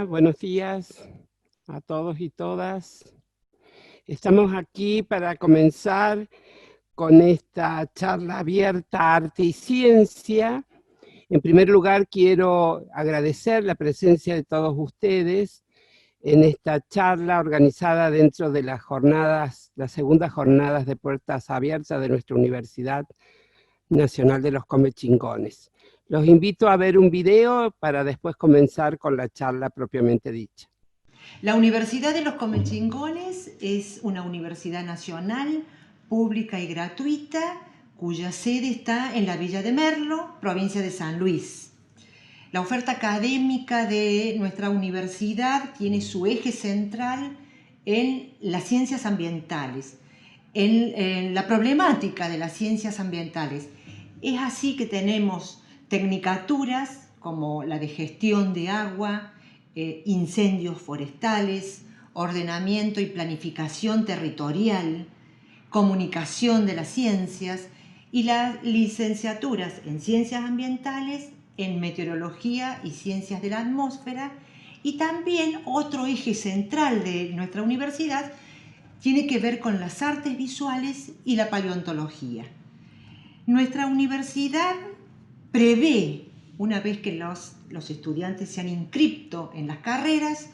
buenos días a todos y todas. Estamos aquí para comenzar con esta charla abierta Arte y Ciencia. En primer lugar, quiero agradecer la presencia de todos ustedes en esta charla organizada dentro de las segundas jornadas de puertas abiertas de nuestra Universidad Nacional de los Comechingones. Los invito a ver un video para después comenzar con la charla propiamente dicha. La Universidad de los Comechingones es una universidad nacional, pública y gratuita, cuya sede está en la Villa de Merlo, provincia de San Luis. La oferta académica de nuestra universidad tiene su eje central en las ciencias ambientales, en la problemática de las ciencias ambientales. Es así que tenemos tecnicaturas como la de gestión de agua, incendios forestales, ordenamiento y planificación territorial, comunicación de las ciencias y las licenciaturas en ciencias ambientales, en meteorología y ciencias de la atmósfera. Y también otro eje central de nuestra universidad tiene que ver con las artes visuales y la paleontología. Nuestra universidad prevé, una vez que los estudiantes se han inscrito en las carreras,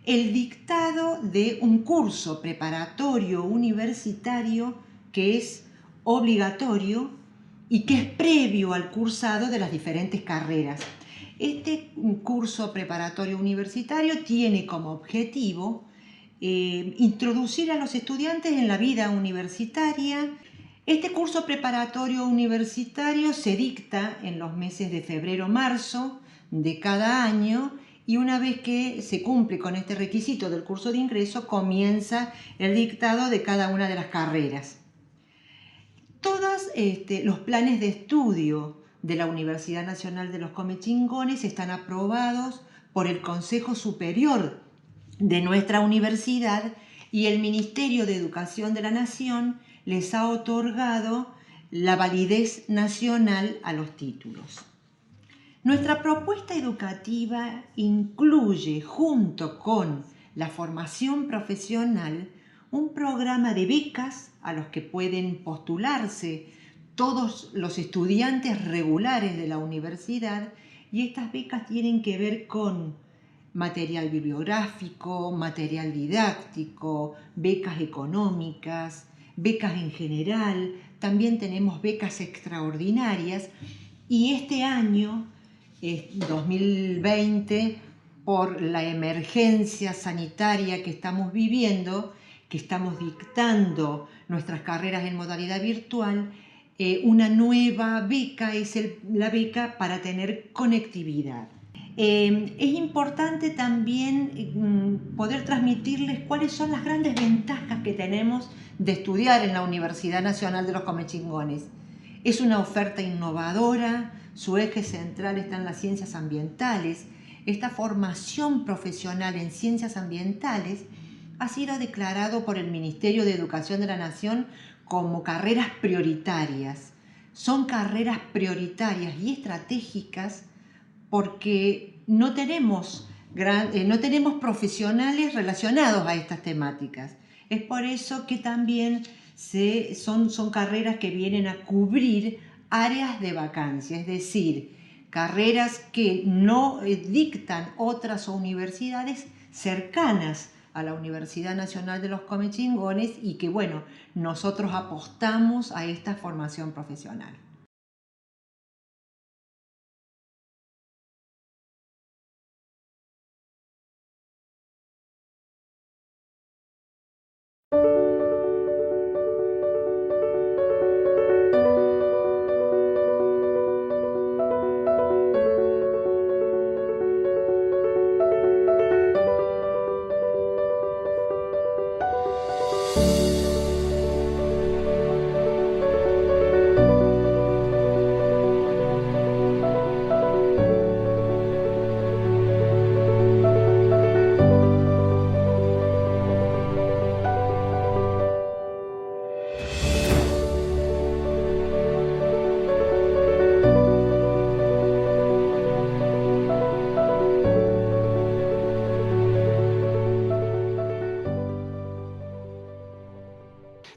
el dictado de un curso preparatorio universitario que es obligatorio y que es previo al cursado de las diferentes carreras. Este curso preparatorio universitario tiene como objetivo introducir a los estudiantes en la vida universitaria. Este curso preparatorio universitario se dicta en los meses de febrero-marzo de cada año y una vez que se cumple con este requisito del curso de ingreso, comienza el dictado de cada una de las carreras. Todos los planes de estudio de la Universidad Nacional de los Comechingones están aprobados por el Consejo Superior de nuestra universidad y el Ministerio de Educación de la Nación les ha otorgado la validez nacional a los títulos. Nuestra propuesta educativa incluye, junto con la formación profesional, un programa de becas a los que pueden postularse todos los estudiantes regulares de la universidad, y estas becas tienen que ver con material bibliográfico, material didáctico, becas económicas, becas en general. También tenemos becas extraordinarias, y este año 2020, por la emergencia sanitaria que estamos viviendo, que estamos dictando nuestras carreras en modalidad virtual, una nueva beca es la beca para tener conectividad. Es importante también poder transmitirles cuáles son las grandes ventajas que tenemos de estudiar en la Universidad Nacional de los Comechingones. Es una oferta innovadora, su eje central está en las ciencias ambientales. Esta formación profesional en ciencias ambientales ha sido declarado por el Ministerio de Educación de la Nación como carreras prioritarias. Son carreras prioritarias y estratégicas porque no tenemos profesionales relacionados a estas temáticas. Es por eso que también son carreras que vienen a cubrir áreas de vacancia, es decir, carreras que no dictan otras universidades cercanas a la Universidad Nacional de los Comechingones y que, bueno, nosotros apostamos a esta formación profesional.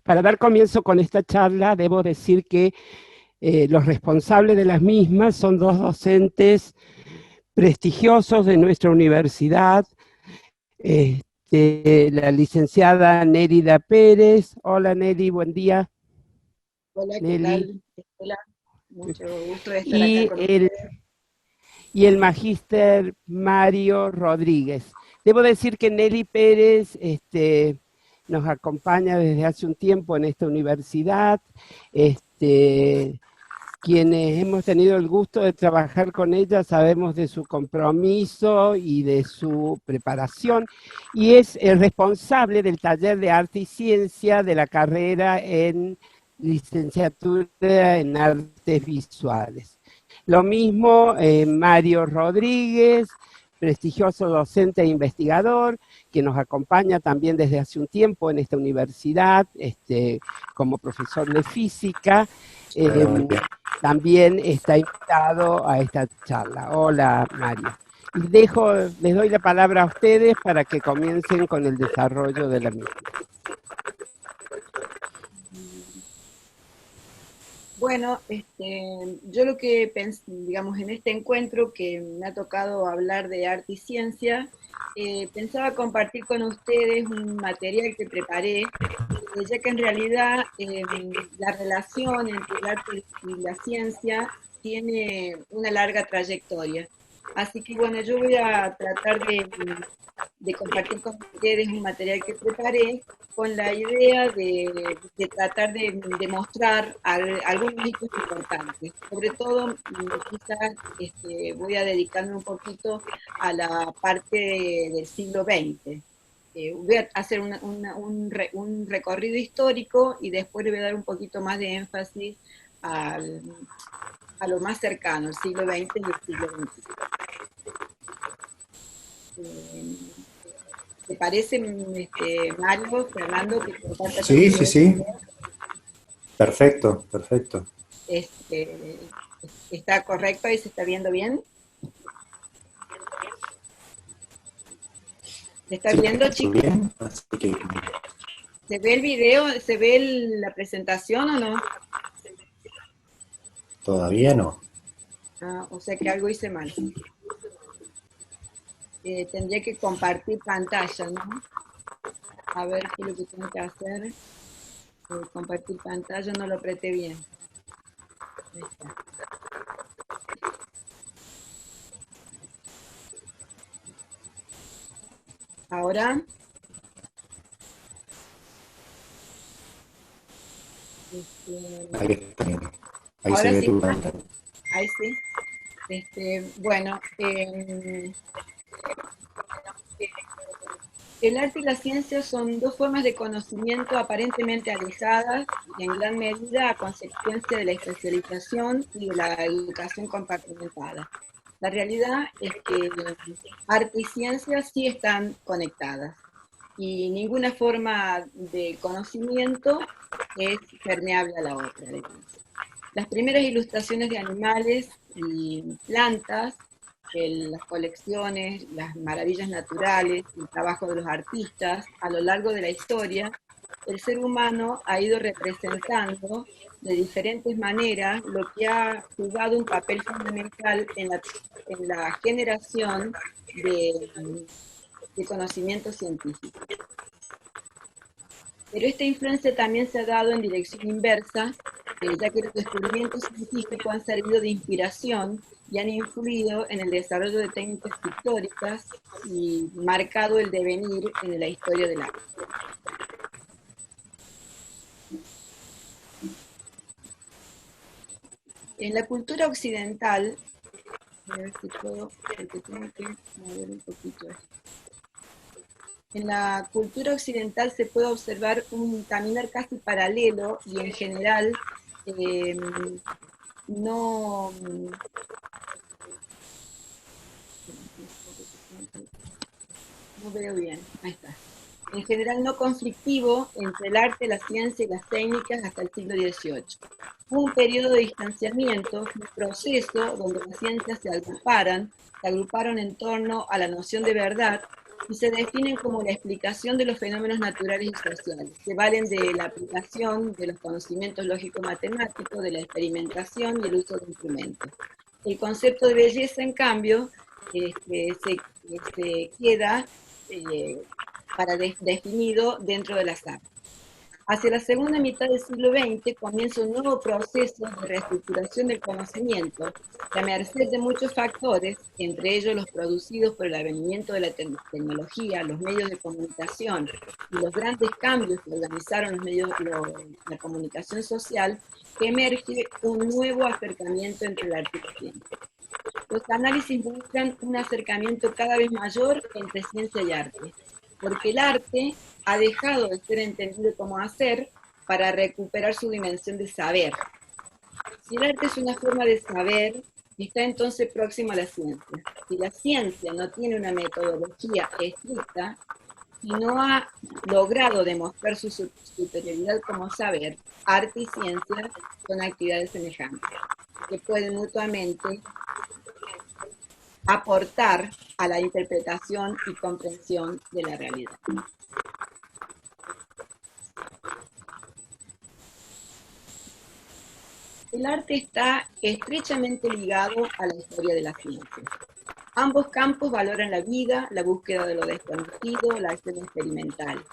Para dar comienzo con esta charla, debo decir que los responsables de las mismas son dos docentes prestigiosos de nuestra universidad, la licenciada Nérida Pérez. Hola Nelly, buen día. Hola, ¿qué Nelly. tal? Hola, mucho gusto de estar Y acá con ustedes. el magíster Mario Rodríguez. Debo decir que Nelly Pérez nos acompaña desde hace un tiempo en esta universidad, quienes hemos tenido el gusto de trabajar con ella sabemos de su compromiso y de su preparación, y es el responsable del taller de arte y ciencia de la carrera en licenciatura en artes visuales. Lo mismo Mario Rodríguez, prestigioso docente e investigador, que nos acompaña también desde hace un tiempo en esta universidad, como profesor de física. También está invitado a esta charla. Hola, Mario. Les doy la palabra a ustedes para que comiencen con el desarrollo de la misma. Bueno, yo lo que digamos, en este encuentro que me ha tocado hablar de arte y ciencia, pensaba compartir con ustedes un material que preparé, ya que en realidad la relación entre el arte y la ciencia tiene una larga trayectoria. Así que bueno, yo voy a tratar de compartir con ustedes un material que preparé con la idea de tratar de mostrar algunos hitos importantes. Sobre todo, quizás voy a dedicarme un poquito a la parte del siglo XX. Voy a hacer un recorrido histórico y después le voy a dar un poquito más de énfasis a lo más cercano, el siglo XX y el siglo XXI. ¿Te parece, Mario, Fernando, que comparta Sí, con sí, ustedes? sí. Perfecto, perfecto. ¿Está correcto y se está viendo bien? ¿Se está Sí, viendo, chicos? bien, así que ¿Se ve el video? ¿Se ve la presentación o no? todavía no. Ah, o sea que algo hice mal. Tendría que compartir pantalla, ¿no? A ver qué es lo que tengo que hacer. Compartir pantalla, no lo apreté bien. Ahí está. Ahora. Ahí está bien. Ahí Ahora se ve sí. tu pantalla. Ahí sí. Bueno, el arte y la ciencia son dos formas de conocimiento aparentemente alejadas y en gran medida a consecuencia de la especialización y de la educación compartimentada. La realidad es que arte y ciencia sí están conectadas y ninguna forma de conocimiento es permeable a la otra, digamos. Las primeras ilustraciones de animales y plantas, las colecciones, las maravillas naturales, el trabajo de los artistas, a lo largo de la historia, el ser humano ha ido representando de diferentes maneras lo que ha jugado un papel fundamental en la generación de conocimiento científico. Pero esta influencia también se ha dado en dirección inversa, ya que los descubrimientos científicos han servido de inspiración y han influido en el desarrollo de técnicas pictóricas y marcado el devenir en la historia del arte. En la cultura occidental, a ver si puedo, porque tengo que mover un poquito esto. En la cultura occidental se puede observar un caminar casi paralelo y en general no veo bien, ahí está. En general no conflictivo entre el arte, la ciencia y las técnicas hasta el siglo XVIII. Fue un periodo de distanciamiento, un proceso donde las ciencias se agruparon en torno a la noción de verdad y se definen como la explicación de los fenómenos naturales y sociales. Se valen de la aplicación de los conocimientos lógico-matemáticos, de la experimentación y el uso de instrumentos. El concepto de belleza, en cambio, se queda definido dentro de las artes. Hacia la segunda mitad del siglo XX comienza un nuevo proceso de reestructuración del conocimiento, que a merced de muchos factores, entre ellos los producidos por el advenimiento de la tecnología, los medios de comunicación y los grandes cambios que organizaron la comunicación social, que emerge un nuevo acercamiento entre el arte y la ciencia. Los análisis buscan un acercamiento cada vez mayor entre ciencia y arte, porque el arte ha dejado de ser entendido como hacer para recuperar su dimensión de saber. Si el arte es una forma de saber, está entonces próximo a la ciencia. Si la ciencia no tiene una metodología estricta y no ha logrado demostrar su superioridad como saber, arte y ciencia son actividades semejantes, que pueden mutuamente aportar a la interpretación y comprensión de la realidad. El arte está estrechamente ligado a la historia de la ciencia. Ambos campos valoran la vida, la búsqueda de lo desconocido, la acción experimental.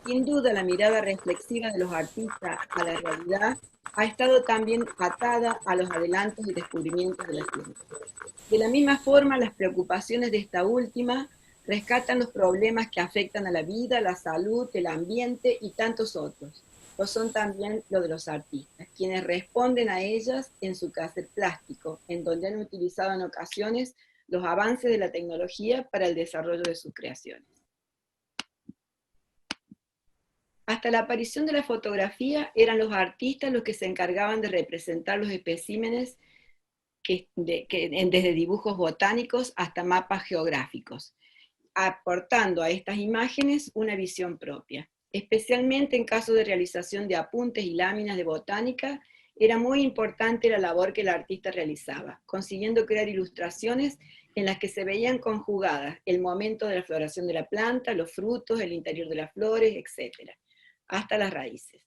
Sin duda, la mirada reflexiva de los artistas a la realidad ha estado también atada a los adelantos y descubrimientos de la ciencia. De la misma forma, las preocupaciones de esta última rescatan los problemas que afectan a la vida, la salud, el ambiente y tantos otros. Lo son también los de los artistas, quienes responden a ellas en su quehacer plástico, en donde han utilizado en ocasiones los avances de la tecnología para el desarrollo de sus creaciones. Hasta la aparición de la fotografía, eran los artistas los que se encargaban de representar los especímenes desde dibujos botánicos hasta mapas geográficos, aportando a estas imágenes una visión propia. Especialmente en caso de realización de apuntes y láminas de botánica, era muy importante la labor que el artista realizaba, consiguiendo crear ilustraciones en las que se veían conjugadas el momento de la floración de la planta, los frutos, el interior de las flores, etc., hasta las raíces.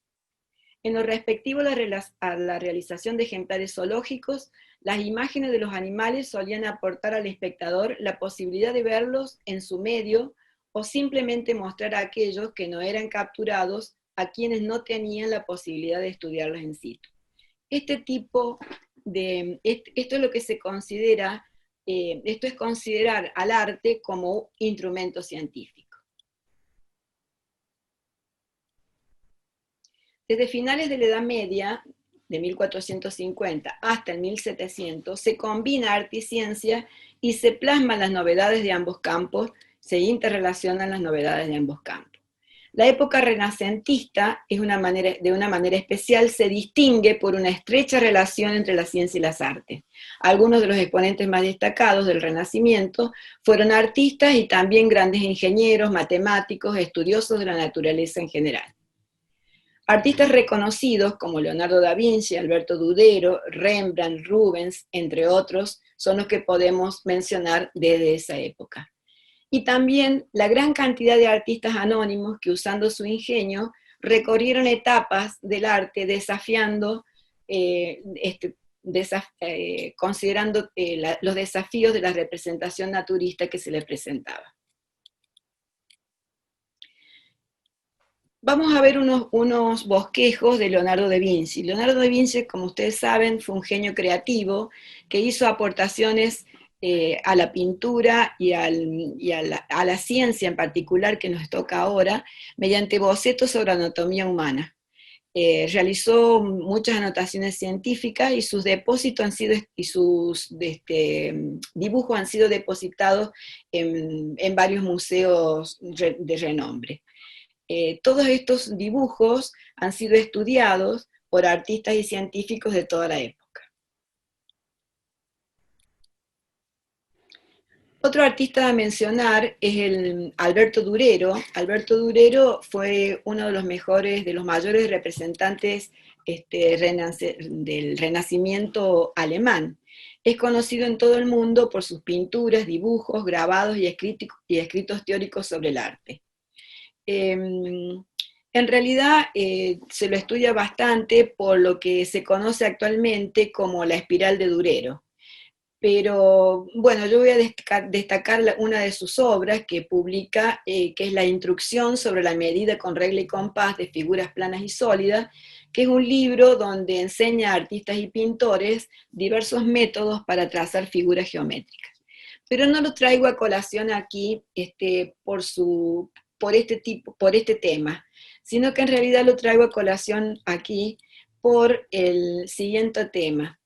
En lo respectivo a la realización de ejemplares zoológicos, las imágenes de los animales solían aportar al espectador la posibilidad de verlos en su medio o simplemente mostrar a aquellos que no eran capturados a quienes no tenían la posibilidad de estudiarlos in situ. Esto es lo que se considera, esto es considerar al arte como un instrumento científico. Desde finales de la Edad Media, de 1450 hasta el 1700, se combina arte y ciencia y se plasman las novedades de ambos campos, se interrelacionan las novedades de ambos campos. La época renacentista, de una manera especial, se distingue por una estrecha relación entre la ciencia y las artes. Algunos de los exponentes más destacados del Renacimiento fueron artistas y también grandes ingenieros, matemáticos, estudiosos de la naturaleza en general. Artistas reconocidos como Leonardo da Vinci, Alberto Dudero, Rembrandt, Rubens, entre otros, son los que podemos mencionar desde esa época. Y también la gran cantidad de artistas anónimos que, usando su ingenio, recorrieron etapas del arte desafiando, considerando los desafíos de la representación naturista que se les presentaba. Vamos a ver unos bosquejos de Leonardo da Vinci. Leonardo da Vinci, como ustedes saben, fue un genio creativo que hizo aportaciones a la pintura y a la ciencia en particular que nos toca ahora, mediante bocetos sobre anatomía humana. Realizó muchas anotaciones científicas y sus depósitos dibujos han sido depositados en varios museos de renombre. Todos estos dibujos han sido estudiados por artistas y científicos de toda la época. Otro artista a mencionar es el Alberto Durero. Alberto Durero fue uno de los mejores, de los mayores representantes del Renacimiento alemán. Es conocido en todo el mundo por sus pinturas, dibujos, grabados y escritos teóricos sobre el arte. En realidad se lo estudia bastante por lo que se conoce actualmente como la espiral de Durero. Pero bueno, yo voy a destacar una de sus obras que publica, que es La Instrucción sobre la medida con regla y compás de figuras planas y sólidas, que es un libro donde enseña a artistas y pintores diversos métodos para trazar figuras geométricas. Pero no lo traigo a colación aquí por este tema, sino que en realidad lo traigo a colación aquí por el siguiente tema.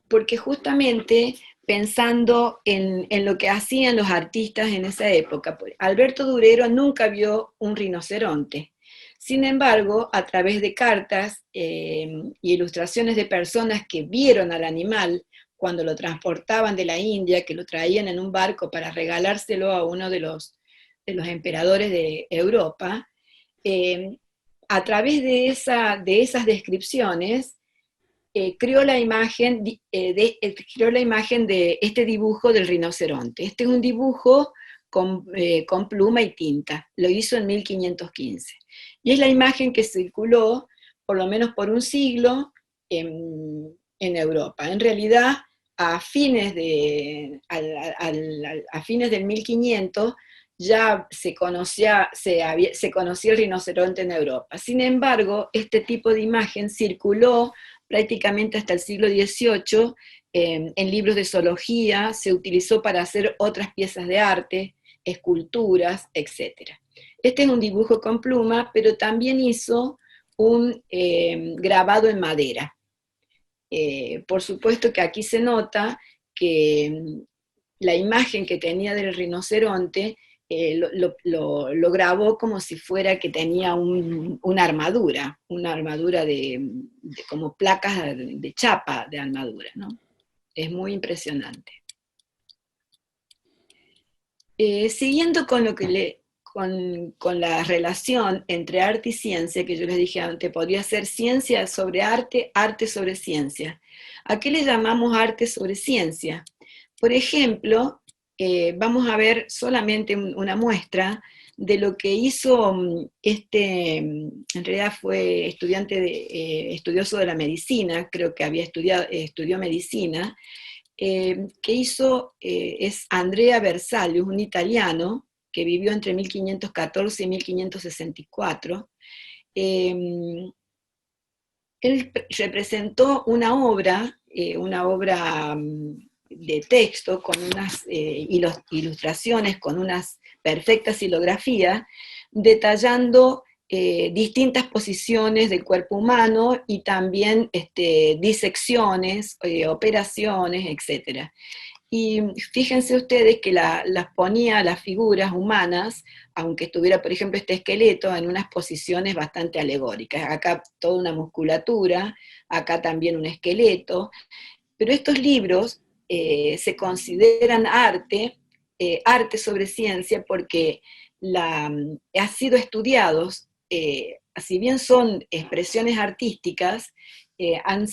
Porque justamente pensando en lo que hacían los artistas en esa época, Alberto Durero nunca vio un rinoceronte. Sin embargo, a través de cartas y ilustraciones de personas que vieron al animal cuando lo transportaban de la India, que lo traían en un barco para regalárselo a uno de los emperadores de Europa, a través de esas descripciones, creó la imagen de este dibujo del rinoceronte. Este es un dibujo con pluma y tinta. Lo hizo en 1515. Y es la imagen que circuló por lo menos por un siglo en Europa. En realidad, a fines del 1500 ya se conocía el rinoceronte en Europa. Sin embargo, este tipo de imagen circuló prácticamente hasta el siglo XVIII, en libros de zoología, se utilizó para hacer otras piezas de arte, esculturas, etc. Este es un dibujo con pluma, pero también hizo un grabado en madera. Por supuesto que aquí se nota que la imagen que tenía del rinoceronte lo grabó como si fuera que tenía una armadura como placas de chapa de armadura, ¿no? Es muy impresionante. Siguiendo con con la relación entre arte y ciencia, que yo les dije antes, podría ser ciencia sobre arte, arte sobre ciencia. ¿A qué le llamamos arte sobre ciencia? Por ejemplo, vamos a ver solamente una muestra de lo que hizo en realidad fue estudioso de la medicina, creo que estudió medicina, que hizo, es Andrea Bersalius, un italiano, que vivió entre 1514 y 1564. Él representó una obra de texto con unas ilustraciones, con unas perfectas silografías, detallando distintas posiciones del cuerpo humano y también disecciones, operaciones, etc. Y fíjense ustedes que las ponía las figuras humanas, aunque estuviera, por ejemplo, este esqueleto, en unas posiciones bastante alegóricas. Acá toda una musculatura, acá también un esqueleto. Pero estos libros se consideran arte sobre ciencia, porque ha sido estudiados, si bien son expresiones artísticas, han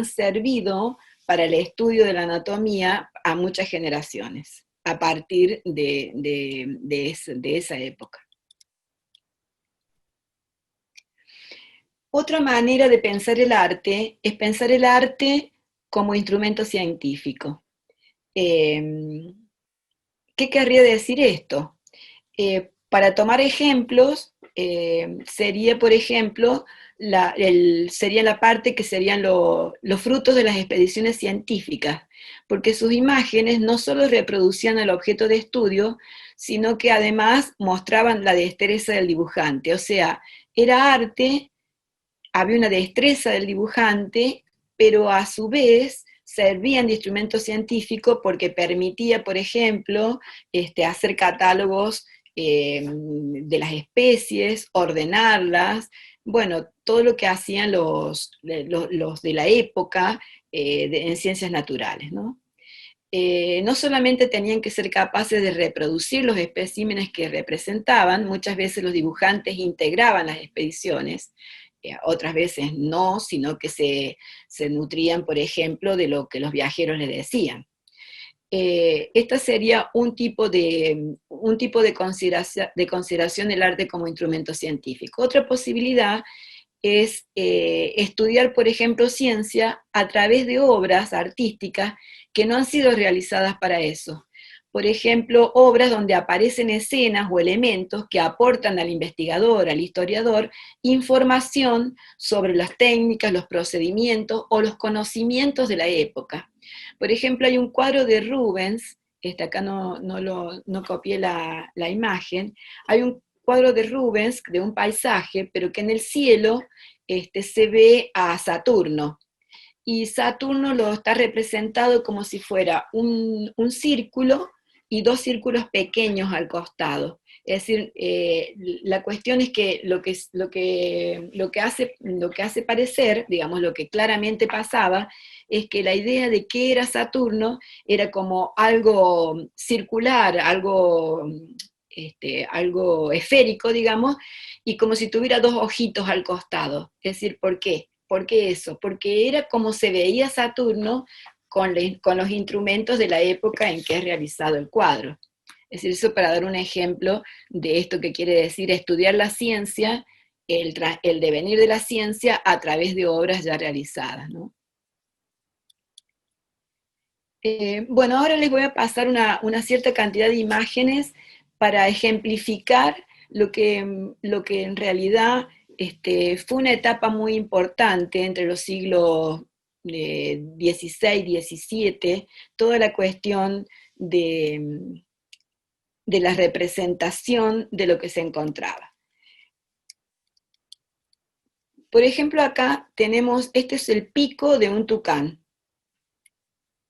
servido para el estudio de la anatomía a muchas generaciones, a partir de esa época. Otra manera de pensar el arte es pensar el arte como instrumento científico. ¿Qué querría decir esto? Para tomar ejemplos, sería, por ejemplo, sería la parte que serían los frutos de las expediciones científicas, porque sus imágenes no solo reproducían el objeto de estudio, sino que además mostraban la destreza del dibujante. O sea, era arte, había una destreza del dibujante, pero a su vez servían de instrumento científico porque permitía, por ejemplo, hacer catálogos de las especies, ordenarlas, bueno, todo lo que hacían los de la época en ciencias naturales, ¿no? no solamente tenían que ser capaces de reproducir los especímenes que representaban, muchas veces los dibujantes integraban las expediciones, otras veces no, sino que se nutrían, por ejemplo, de lo que los viajeros les decían. Esta sería un tipo de consideración del arte como instrumento científico. Otra posibilidad es estudiar, por ejemplo, ciencia a través de obras artísticas que no han sido realizadas para eso. Por ejemplo, obras donde aparecen escenas o elementos que aportan al investigador, al historiador, información sobre las técnicas, los procedimientos o los conocimientos de la época. Por ejemplo, hay un cuadro de Rubens, acá no copié la imagen, hay un cuadro de Rubens de un paisaje, pero que en el cielo se ve a Saturno. Y Saturno lo está representado como si fuera un círculo y dos círculos pequeños al costado. Es decir, la cuestión es que lo que hace parecer, digamos, lo que claramente pasaba, es que la idea de qué era Saturno era como algo circular, algo esférico, digamos, y como si tuviera dos ojitos al costado. Es decir, ¿por qué? ¿Por qué eso? Porque era como se veía Saturno con los instrumentos de la época en que es realizado el cuadro. Es decir, eso para dar un ejemplo de esto que quiere decir estudiar la ciencia, el devenir de la ciencia a través de obras ya realizadas, ¿no? Bueno, ahora les voy a pasar una cierta cantidad de imágenes para ejemplificar lo que en realidad fue una etapa muy importante entre los siglos XVI, XVII, toda la cuestión de la representación de lo que se encontraba. Por ejemplo, acá tenemos, este es el pico de un tucán.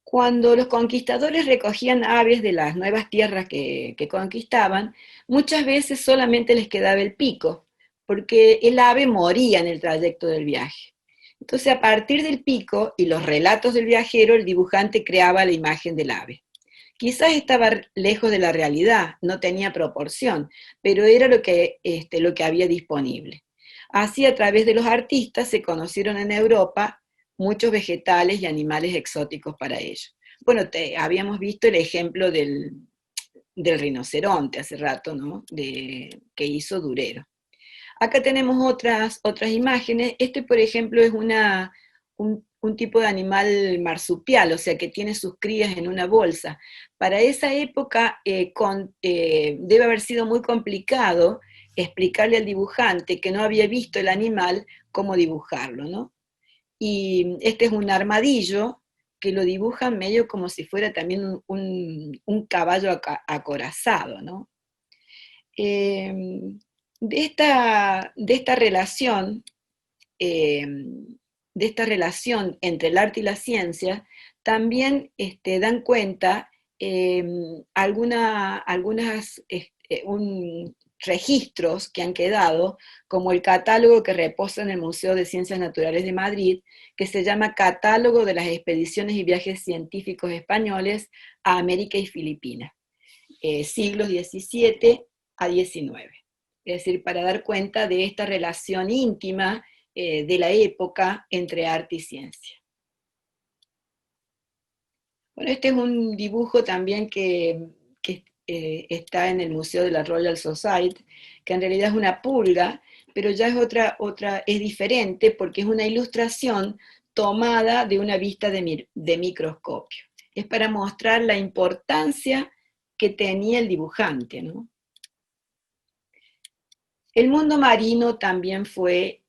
Cuando los conquistadores recogían aves de las nuevas tierras que conquistaban, muchas veces solamente les quedaba el pico, porque el ave moría en el trayecto del viaje. Entonces, a partir del pico y los relatos del viajero, el dibujante creaba la imagen del ave. Quizás estaba lejos de la realidad, no tenía proporción, pero era lo que había disponible. Así, a través de los artistas, se conocieron en Europa muchos vegetales y animales exóticos para ellos. Bueno, habíamos visto el ejemplo del rinoceronte hace rato, ¿no? Que hizo Durero. Acá tenemos otras imágenes. Por ejemplo, es un tipo de animal marsupial, o sea, que tiene sus crías en una bolsa. Para esa época debe haber sido muy complicado explicarle al dibujante que no había visto el animal cómo dibujarlo, ¿no? Y este es un armadillo que lo dibujan medio como si fuera también un caballo acorazado, ¿no? De esta relación entre el arte y la ciencia, también dan cuenta registros que han quedado, como el catálogo que reposa en el Museo de Ciencias Naturales de Madrid, que se llama Catálogo de las Expediciones y Viajes Científicos Españoles a América y Filipinas, siglos XVII a XIX. Es decir, para dar cuenta de esta relación íntima de la época entre arte y ciencia. Bueno, este es un dibujo también que está en el Museo de la Royal Society, que en realidad es una pulga, pero ya es diferente porque es una ilustración tomada de una vista de microscopio. Es para mostrar la importancia que tenía el dibujante, ¿no? El mundo marino también fue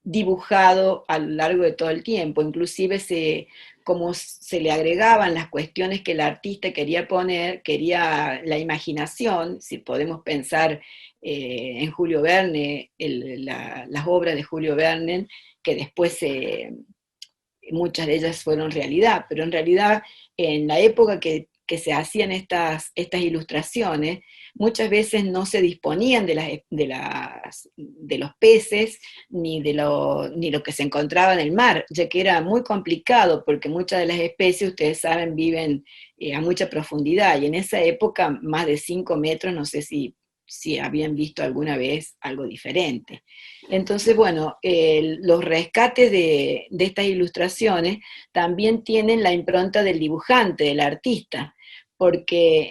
dibujado a lo largo de todo el tiempo, inclusive como se le agregaban las cuestiones que el artista quería poner, quería la imaginación, si podemos pensar en Julio Verne, las obras de Julio Verne, que después muchas de ellas fueron realidad, pero en realidad en la época que que se hacían estas ilustraciones, muchas veces no se disponían de los peces ni lo que se encontraba en el mar, ya que era muy complicado, porque muchas de las especies, ustedes saben, viven a mucha profundidad, y en esa época más de 5 metros, no sé si habían visto alguna vez algo diferente. Entonces, bueno, los rescates de estas ilustraciones también tienen la impronta del dibujante, del artista, porque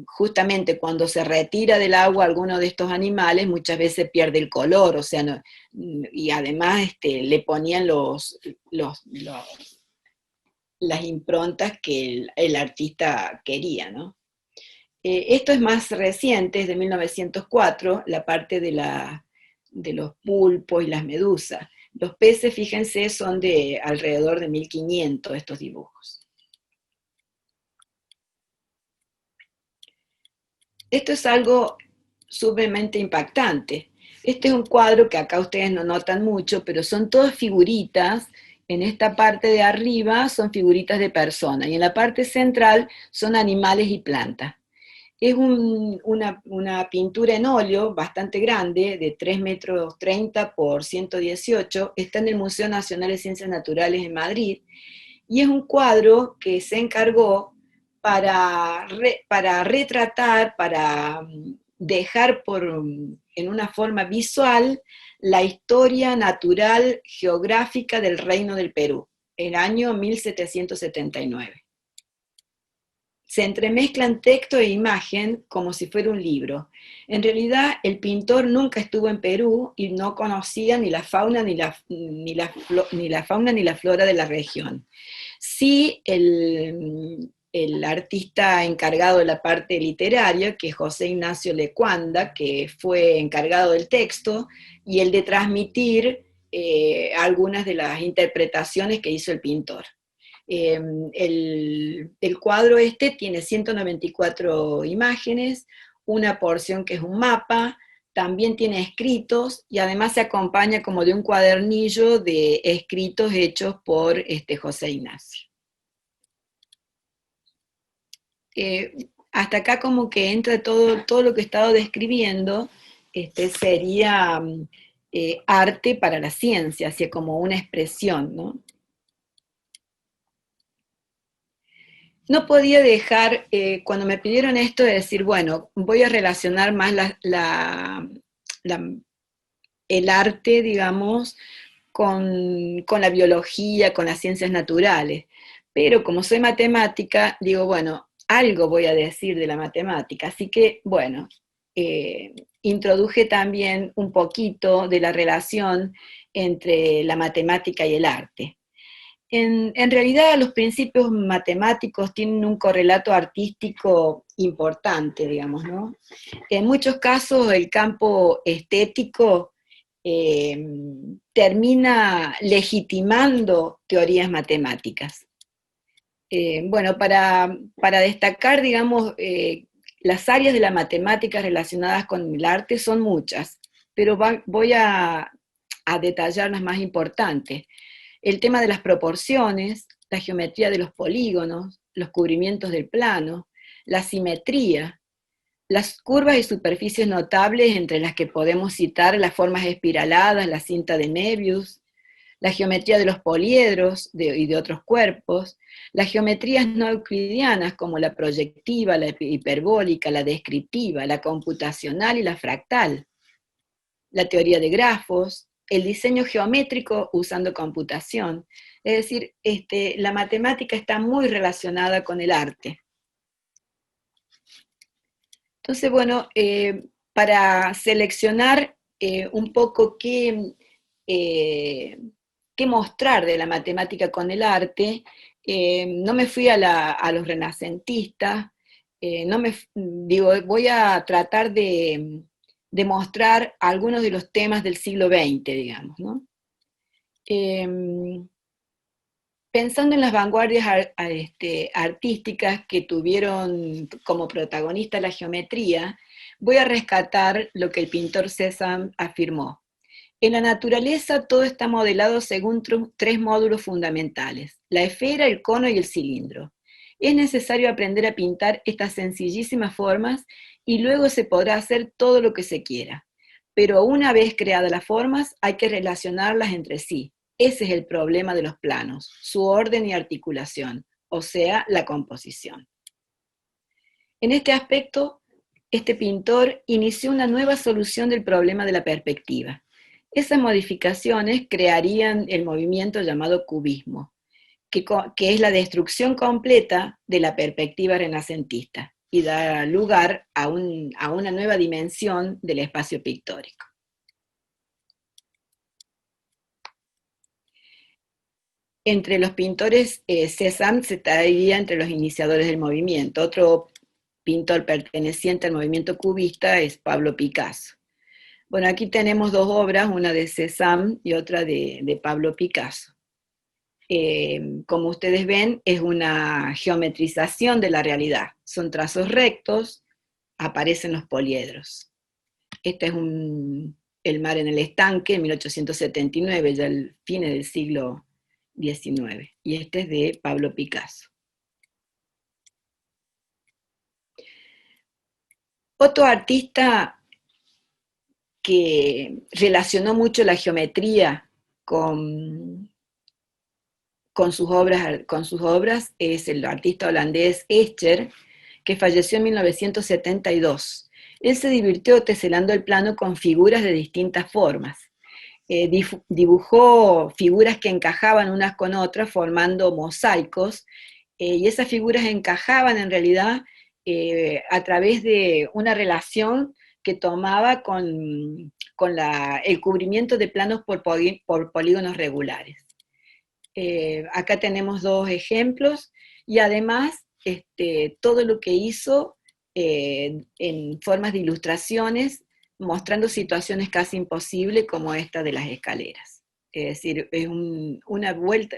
justamente cuando se retira del agua alguno de estos animales, muchas veces pierde el color, o sea, y además le ponían las improntas que el artista quería, ¿no? Esto es más reciente, es de 1904, la parte de los pulpos y las medusas. Los peces, fíjense, son de alrededor de 1500 estos dibujos. Esto es algo sumamente impactante. Este es un cuadro que acá ustedes no notan mucho, pero son todas figuritas. En esta parte de arriba son figuritas de personas, y en la parte central son animales y plantas. Es una pintura en óleo bastante grande, de 3,30 m por 118, está en el Museo Nacional de Ciencias Naturales en Madrid, y es un cuadro que se encargó para retratar, para dejar en una forma visual la historia natural geográfica del Reino del Perú, el año 1779. Se entremezclan texto e imagen como si fuera un libro. En realidad, el pintor nunca estuvo en Perú y no conocía ni la fauna ni la fauna ni la flora de la región. Sí, el artista encargado de la parte literaria, que es José Ignacio Lecuanda, que fue encargado del texto, y el de transmitir algunas de las interpretaciones que hizo el pintor. El cuadro tiene 194 imágenes, una porción que es un mapa, también tiene escritos, y además se acompaña como de un cuadernillo de escritos hechos por José Ignacio. Hasta acá como que entra todo lo que he estado describiendo, sería arte para la ciencia, así como una expresión, ¿no? No podía dejar, cuando me pidieron esto, de decir, bueno, voy a relacionar más el arte, digamos, con la biología, con las ciencias naturales. Pero como soy matemática, digo, bueno, algo voy a decir de la matemática. Así que, bueno, introduje también un poquito de la relación entre la matemática y el arte. En realidad los principios matemáticos tienen un correlato artístico importante, digamos, ¿no? En muchos casos el campo estético termina legitimando teorías matemáticas. Bueno, para destacar, digamos, las áreas de la matemática relacionadas con el arte son muchas, pero voy a detallar las más importantes. El tema de las proporciones, la geometría de los polígonos, los cubrimientos del plano, la simetría, las curvas y superficies notables, entre las que podemos citar las formas espiraladas, la cinta de Möbius, la geometría de los poliedros y de otros cuerpos, las geometrías no euclidianas como la proyectiva, la hiperbólica, la descriptiva, la computacional y la fractal, la teoría de grafos, el diseño geométrico usando computación. Es decir, la matemática está muy relacionada con el arte. Entonces, bueno, para seleccionar un poco qué mostrar de la matemática con el arte, no me fui a los renacentistas, voy a tratar de mostrar algunos de los temas del siglo XX, digamos, ¿no? Pensando en las vanguardias artísticas que tuvieron como protagonista la geometría, voy a rescatar lo que el pintor Cézanne afirmó. En la naturaleza todo está modelado según tres módulos fundamentales: la esfera, el cono y el cilindro. Es necesario aprender a pintar estas sencillísimas formas y luego se podrá hacer todo lo que se quiera. Pero una vez creadas las formas, hay que relacionarlas entre sí. Ese es el problema de los planos, su orden y articulación, o sea, la composición. En este aspecto, este pintor inició una nueva solución del problema de la perspectiva. Esas modificaciones crearían el movimiento llamado cubismo, que es la destrucción completa de la perspectiva renacentista y da lugar a una nueva dimensión del espacio pictórico. Entre los pintores, Cézanne se estaría entre los iniciadores del movimiento. Otro pintor perteneciente al movimiento cubista es Pablo Picasso. Bueno, aquí tenemos dos obras, una de Cézanne y otra de Pablo Picasso. Como ustedes ven, es una geometrización de la realidad. Son trazos rectos, aparecen los poliedros. Este es El mar en el estanque, en 1879, ya al fin del siglo XIX. Y este es de Pablo Picasso. Otro artista que relacionó mucho la geometría con sus obras es el artista holandés Escher, que falleció en 1972. Él se divirtió teselando el plano con figuras de distintas formas. Dibujó figuras que encajaban unas con otras formando mosaicos, y esas figuras encajaban en realidad a través de una relación que tomaba con el cubrimiento de planos por polígonos regulares. Acá tenemos dos ejemplos, y además todo lo que hizo en formas de ilustraciones, mostrando situaciones casi imposibles como esta de las escaleras. Es decir, es una vuelta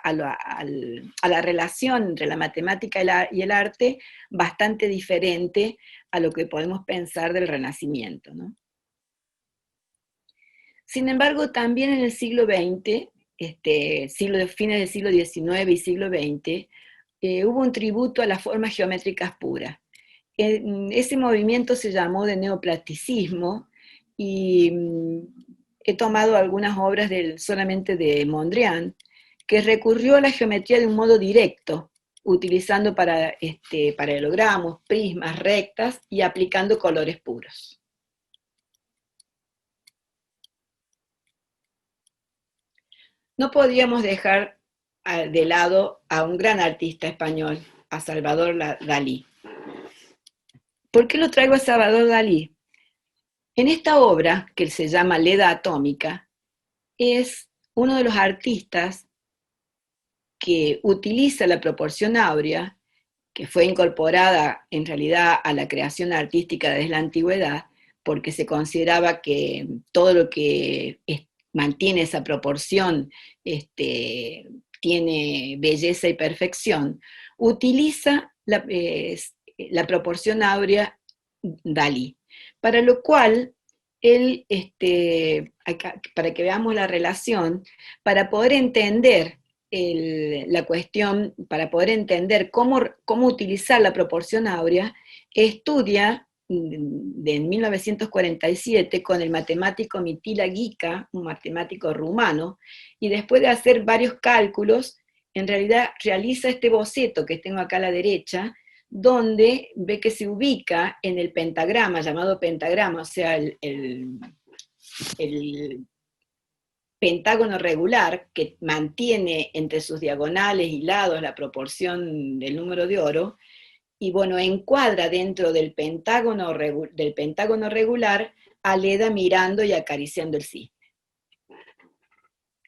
a la relación entre la matemática y el arte bastante diferente a lo que podemos pensar del Renacimiento, ¿no? Sin embargo, también en el siglo XX, fines del siglo XIX y siglo XX, hubo un tributo a las formas geométricas puras. Ese movimiento se llamó de neoplasticismo, y he tomado algunas obras solamente de Mondrian, que recurrió a la geometría de un modo directo, utilizando paralelogramos, prismas, rectas y aplicando colores puros. No podíamos dejar de lado a un gran artista español, a Salvador Dalí. ¿Por qué lo traigo a Salvador Dalí? En esta obra, que se llama Leda Atómica, es uno de los artistas que utiliza la proporción áurea, que fue incorporada en realidad a la creación artística desde la antigüedad, porque se consideraba que todo lo que mantiene esa proporción tiene belleza y perfección. Utiliza la proporción áurea Dalí, para lo cual él, para que veamos la relación, para poder entender la cuestión, para poder entender cómo utilizar la proporción áurea, estudia en 1947 con el matemático Mitila Ghica, un matemático rumano, y después de hacer varios cálculos, en realidad realiza este boceto que tengo acá a la derecha, donde ve que se ubica en el pentagrama, llamado pentagrama, o sea, el pentágono regular, que mantiene entre sus diagonales y lados la proporción del número de oro, y bueno, encuadra dentro del pentágono regular a Leda mirando y acariciando el cisne.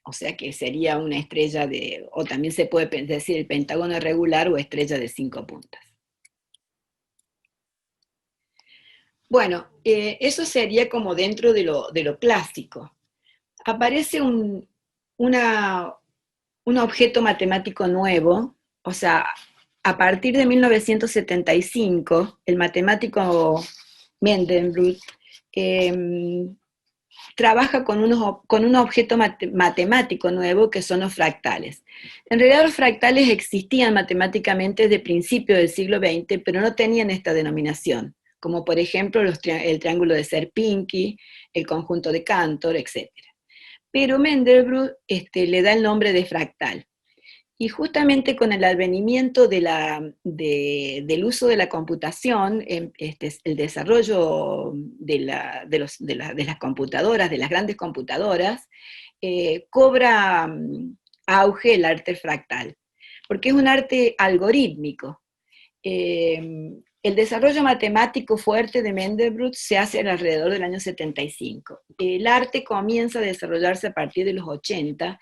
O sea que sería una estrella o también se puede decir el pentágono regular o estrella de 5 puntas. Bueno, eso sería como dentro de lo clásico. Aparece un objeto matemático nuevo, o sea, a partir de 1975, el matemático Mandelbrot trabaja con un objeto matemático nuevo que son los fractales. En realidad los fractales existían matemáticamente desde principios del siglo XX, pero no tenían esta denominación, como por ejemplo el triángulo de Sierpinski, el conjunto de Cantor, etc. Pero Mandelbrot le da el nombre de fractal. Y justamente con el advenimiento del uso de la computación, el desarrollo de las computadoras, de las grandes computadoras, cobra auge el arte fractal, porque es un arte algorítmico. El desarrollo matemático fuerte de Mandelbrot se hace alrededor del año 75. El arte comienza a desarrollarse a partir de los 80,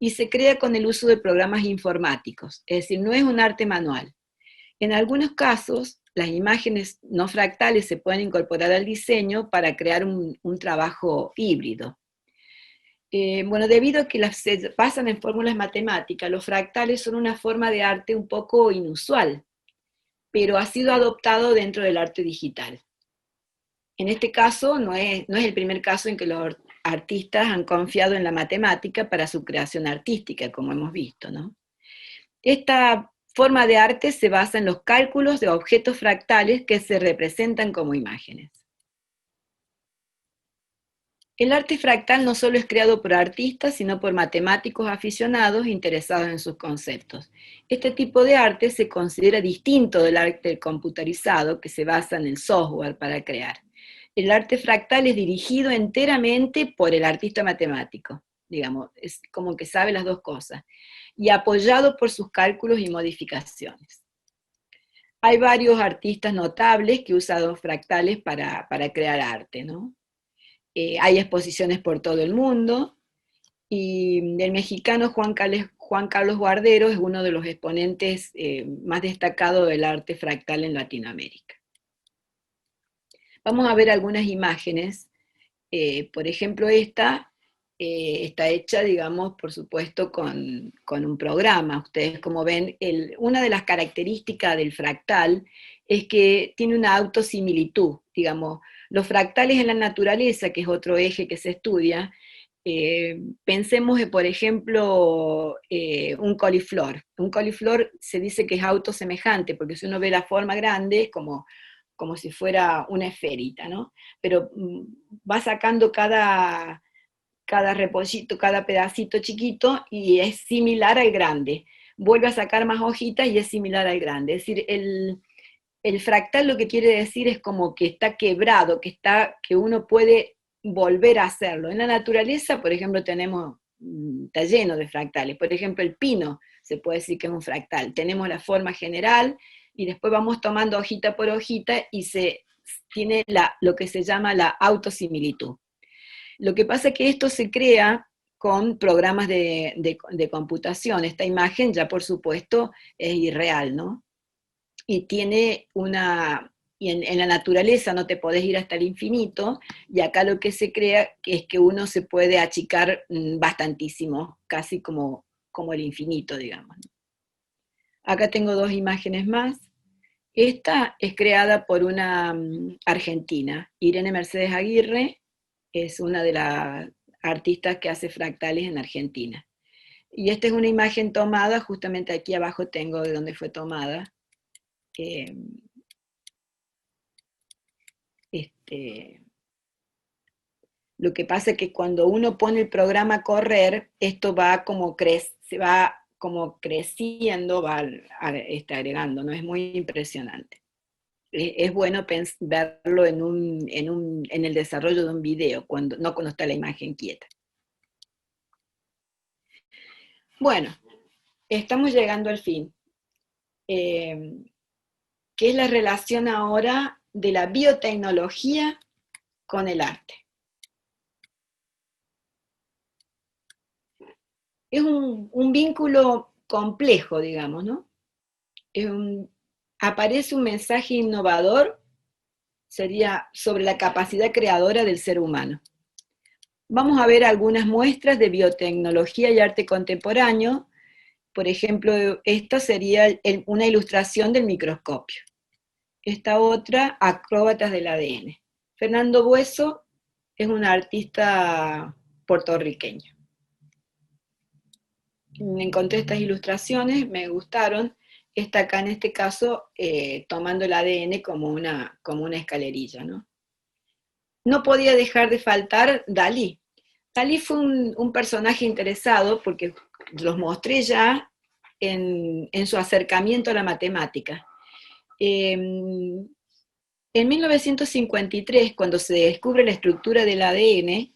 y se crea con el uso de programas informáticos, es decir, no es un arte manual. En algunos casos, las imágenes no fractales se pueden incorporar al diseño para crear un trabajo híbrido. Bueno, debido a que se basan en fórmulas matemáticas, los fractales son una forma de arte un poco inusual, pero ha sido adoptado dentro del arte digital. En este caso, no es el primer caso en que los artistas han confiado en la matemática para su creación artística, como hemos visto, ¿no? Esta forma de arte se basa en los cálculos de objetos fractales que se representan como imágenes. El arte fractal no solo es creado por artistas, sino por matemáticos aficionados interesados en sus conceptos. Este tipo de arte se considera distinto del arte computarizado, que se basa en el software para crear. El arte fractal es dirigido enteramente por el artista matemático, digamos, es como que sabe las dos cosas, y apoyado por sus cálculos y modificaciones. Hay varios artistas notables que usan fractales para crear arte, ¿no? Hay exposiciones por todo el mundo, y el mexicano Juan Carlos Guardero es uno de los exponentes más destacados del arte fractal en Latinoamérica. Vamos a ver algunas imágenes. Por ejemplo, esta está hecha, digamos, por supuesto, con un programa. Ustedes, como ven, una de las características del fractal es que tiene una autosimilitud, digamos. Los fractales en la naturaleza, que es otro eje que se estudia, pensemos en, por ejemplo, un coliflor. Un coliflor se dice que es autosemejante, porque si uno ve la forma grande, es como si fuera una esferita, ¿no? Pero va sacando cada repollito, cada pedacito chiquito, y es similar al grande. Vuelve a sacar más hojitas y es similar al grande. Es decir, el fractal lo que quiere decir es como que está quebrado, que uno puede volver a hacerlo. En la naturaleza, por ejemplo, está lleno de fractales. Por ejemplo, el pino se puede decir que es un fractal. Tenemos la forma general, y después vamos tomando hojita por hojita y se tiene lo que se llama la autosimilitud. Lo que pasa es que esto se crea con programas de computación. Esta imagen ya, por supuesto, es irreal, ¿no? Y tiene y en la naturaleza no te podés ir hasta el infinito, y acá lo que se crea es que uno se puede achicar bastantísimo, casi como el infinito, digamos. Acá tengo dos imágenes más. Esta es creada por una argentina, Irene Mercedes Aguirre, es una de las artistas que hace fractales en Argentina. Y esta es una imagen tomada, justamente aquí abajo tengo de dónde fue tomada. Lo que pasa es que cuando uno pone el programa a correr, esto va se va como creciendo, está agregando, ¿no? Es muy impresionante. Es bueno verlo en el desarrollo de un video, no cuando está la imagen quieta. Bueno, estamos llegando al fin. ¿Qué es la relación ahora de la biotecnología con el arte? Es un vínculo complejo, digamos, ¿no? Aparece un mensaje innovador, sería sobre la capacidad creadora del ser humano. Vamos a ver algunas muestras de biotecnología y arte contemporáneo. Por ejemplo, esta sería una ilustración del microscopio. Esta otra, acróbatas del ADN. Fernando Bueso es una artista puertorriqueña. Encontré estas ilustraciones, me gustaron. Está acá en este caso tomando el ADN como una escalerilla, ¿no? No podía dejar de faltar Dalí. Dalí fue un personaje interesado porque los mostré ya en su acercamiento a la matemática. En 1953, cuando se descubre la estructura del ADN,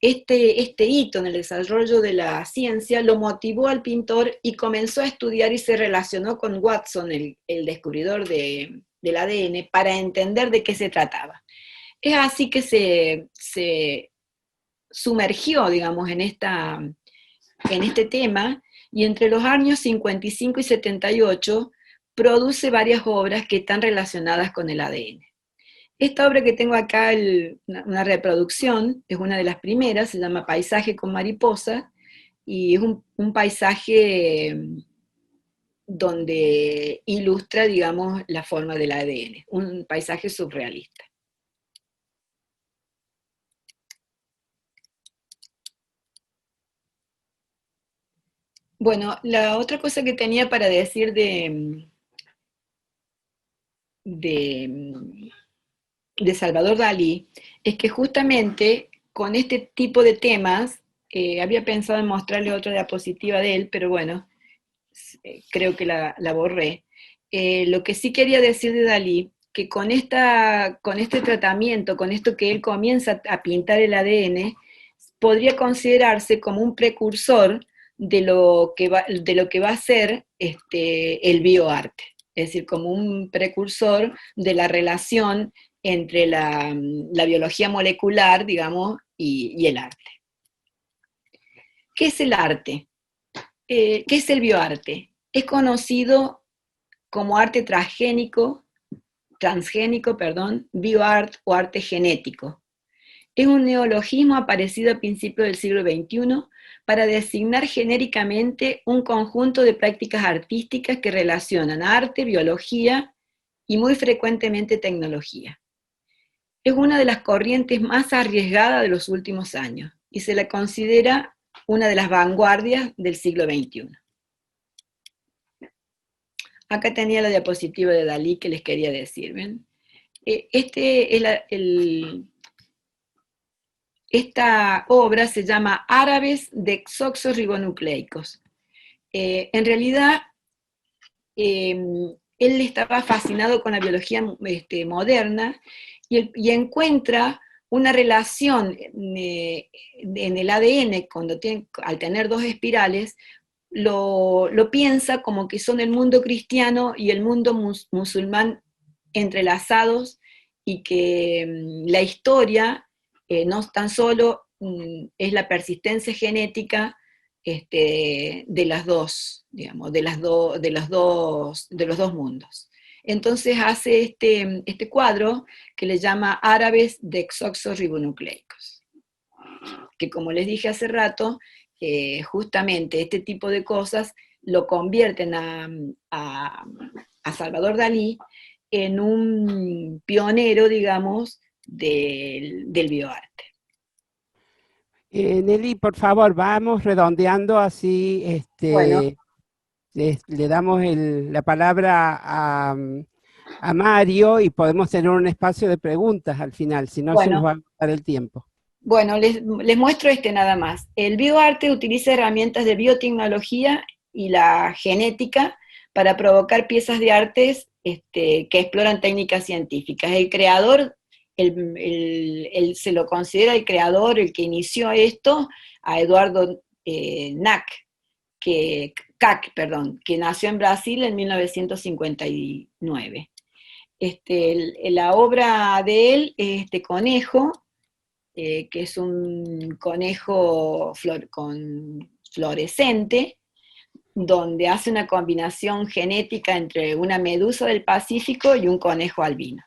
este hito en el desarrollo de la ciencia lo motivó al pintor y comenzó a estudiar y se relacionó con Watson, el descubridor del ADN, para entender de qué se trataba. Es así que se sumergió, digamos, en este tema, y entre los años 55 y 78 produce varias obras que están relacionadas con el ADN. Esta obra que tengo acá, una reproducción, es una de las primeras, se llama Paisaje con mariposa, y es un paisaje donde ilustra, digamos, la forma del ADN, un paisaje surrealista. Bueno, la otra cosa que tenía para decir de Salvador Dalí es que justamente con este tipo de temas, había pensado en mostrarle otra diapositiva de él, pero bueno, creo que la borré. Lo que sí quería decir de Dalí, que con este tratamiento, con esto que él comienza a pintar el ADN, podría considerarse como un precursor de lo que va a ser el bioarte, es decir, como un precursor de la relación entre la biología molecular, digamos, y el arte. ¿Qué es el arte? ¿Qué es el bioarte? Es conocido como arte transgénico, bioart o arte genético. Es un neologismo aparecido a principios del siglo XXI para designar genéricamente un conjunto de prácticas artísticas que relacionan arte, biología y muy frecuentemente tecnología. Es una de las corrientes más arriesgadas de los últimos años y se la considera una de las vanguardias del siglo XXI. Acá tenía la diapositiva de Dalí que les quería decir, ¿ven? Esta obra se llama Árabes desoxirribonucleicos. En realidad, él estaba fascinado con la biología moderna y encuentra una relación en el ADN al tener dos espirales, lo piensa como que son el mundo cristiano y el mundo musulmán entrelazados, y que la historia no tan solo es la persistencia genética de las dos, digamos, de los dos mundos. Entonces hace este cuadro que le llama Árabes desoxirribonucleicos, que, como les dije hace rato, justamente este tipo de cosas lo convierten a Salvador Dalí en un pionero, digamos, del bioarte. Nelly, por favor, vamos redondeando así, Bueno, le damos la palabra a Mario y podemos tener un espacio de preguntas al final, si no se nos bueno, va a agotar el tiempo. bueno, les muestro nada más. El bioarte utiliza herramientas de biotecnología y la genética para provocar piezas de artes que exploran técnicas científicas. El creador, se lo considera el creador, el que inició esto, a Eduardo Kac, que nació en Brasil en 1959. La obra de él es este conejo, que es un conejo fluorescente, donde hace una combinación genética entre una medusa del Pacífico y un conejo albino.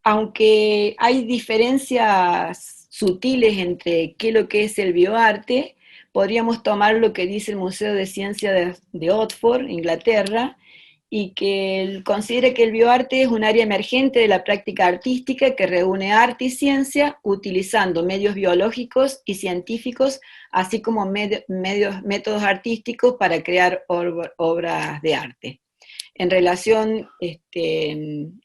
Aunque hay diferencias sutiles entre qué es lo que es el bioarte, podríamos tomar lo que dice el Museo de Ciencia de Oxford, Inglaterra, y que él considera que el bioarte es un área emergente de la práctica artística que reúne arte y ciencia utilizando medios biológicos y científicos, así como métodos artísticos para crear obras de arte. En relación,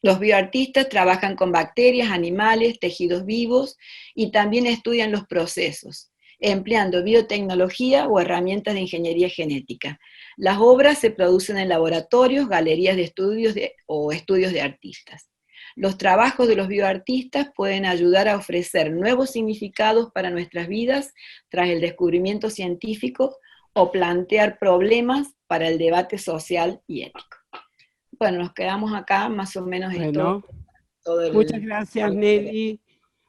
los bioartistas trabajan con bacterias, animales, tejidos vivos y también estudian los procesos, empleando biotecnología o herramientas de ingeniería genética. Las obras se producen en laboratorios, galerías de estudios o estudios de artistas. Los trabajos de los bioartistas pueden ayudar a ofrecer nuevos significados para nuestras vidas tras el descubrimiento científico o plantear problemas para el debate social y ético. Bueno, nos quedamos acá, más o menos esto. Bueno, Todo muchas el... gracias, Nelly.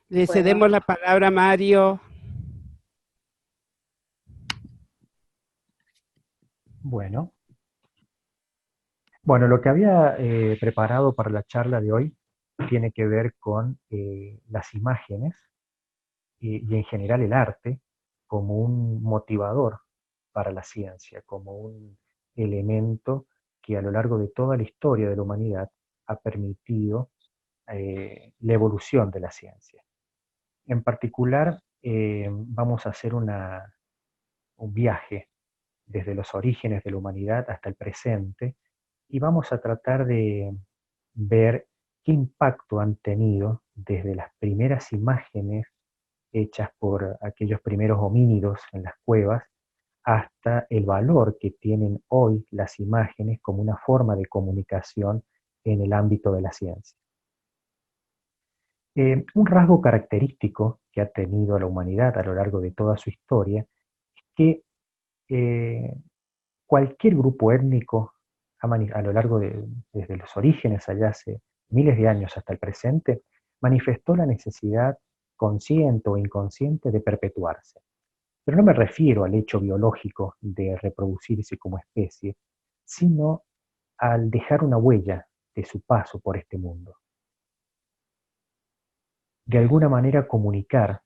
Le Bueno, cedemos la palabra a Mario. Bueno, lo que había preparado para la charla de hoy tiene que ver con las imágenes y en general el arte como un motivador para la ciencia, como un elemento que a lo largo de toda la historia de la humanidad ha permitido la evolución de la ciencia. En particular, vamos a hacer un viaje desde los orígenes de la humanidad hasta el presente y vamos a tratar de ver qué impacto han tenido desde las primeras imágenes hechas por aquellos primeros homínidos en las cuevas hasta el valor que tienen hoy las imágenes como una forma de comunicación en el ámbito de la ciencia. Un rasgo característico que ha tenido la humanidad a lo largo de toda su historia es que cualquier grupo étnico a lo largo desde los orígenes, allá hace miles de años hasta el presente, manifestó la necesidad consciente o inconsciente de perpetuarse. Pero no me refiero al hecho biológico de reproducirse como especie, sino al dejar una huella de su paso por este mundo. De alguna manera comunicar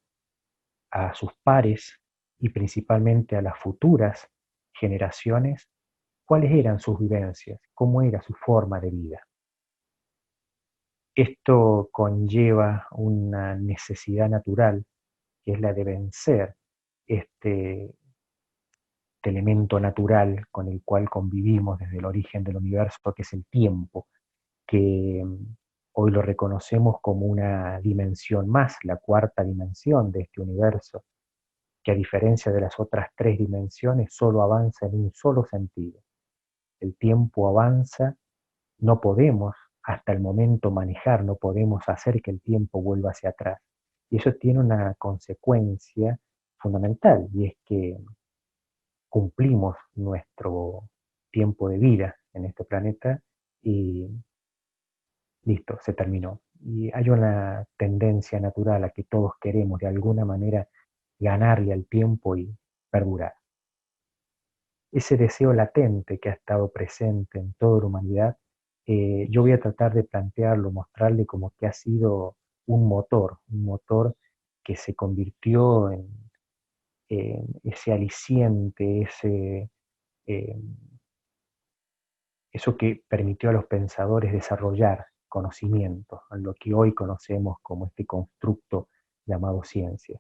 a sus pares y principalmente a las futuras generaciones cuáles eran sus vivencias, cómo era su forma de vida. Esto conlleva una necesidad natural, que es la de vencer este elemento natural con el cual convivimos desde el origen del universo, que es el tiempo, que hoy lo reconocemos como una dimensión más, la cuarta dimensión de este universo, que a diferencia de las otras tres dimensiones solo avanza en un solo sentido. El tiempo avanza, no podemos hasta el momento manejar, no podemos hacer que el tiempo vuelva hacia atrás. Y eso tiene una consecuencia fundamental, y es que cumplimos nuestro tiempo de vida en este planeta y listo, se terminó. Y hay una tendencia natural a que todos queremos de alguna manera ganarle al tiempo y perdurar. Ese deseo latente que ha estado presente en toda la humanidad, yo voy a tratar de plantearlo, mostrarle como que ha sido un motor que se convirtió en ese aliciente, eso que permitió a los pensadores desarrollar conocimiento, en lo que hoy conocemos como este constructo llamado ciencia.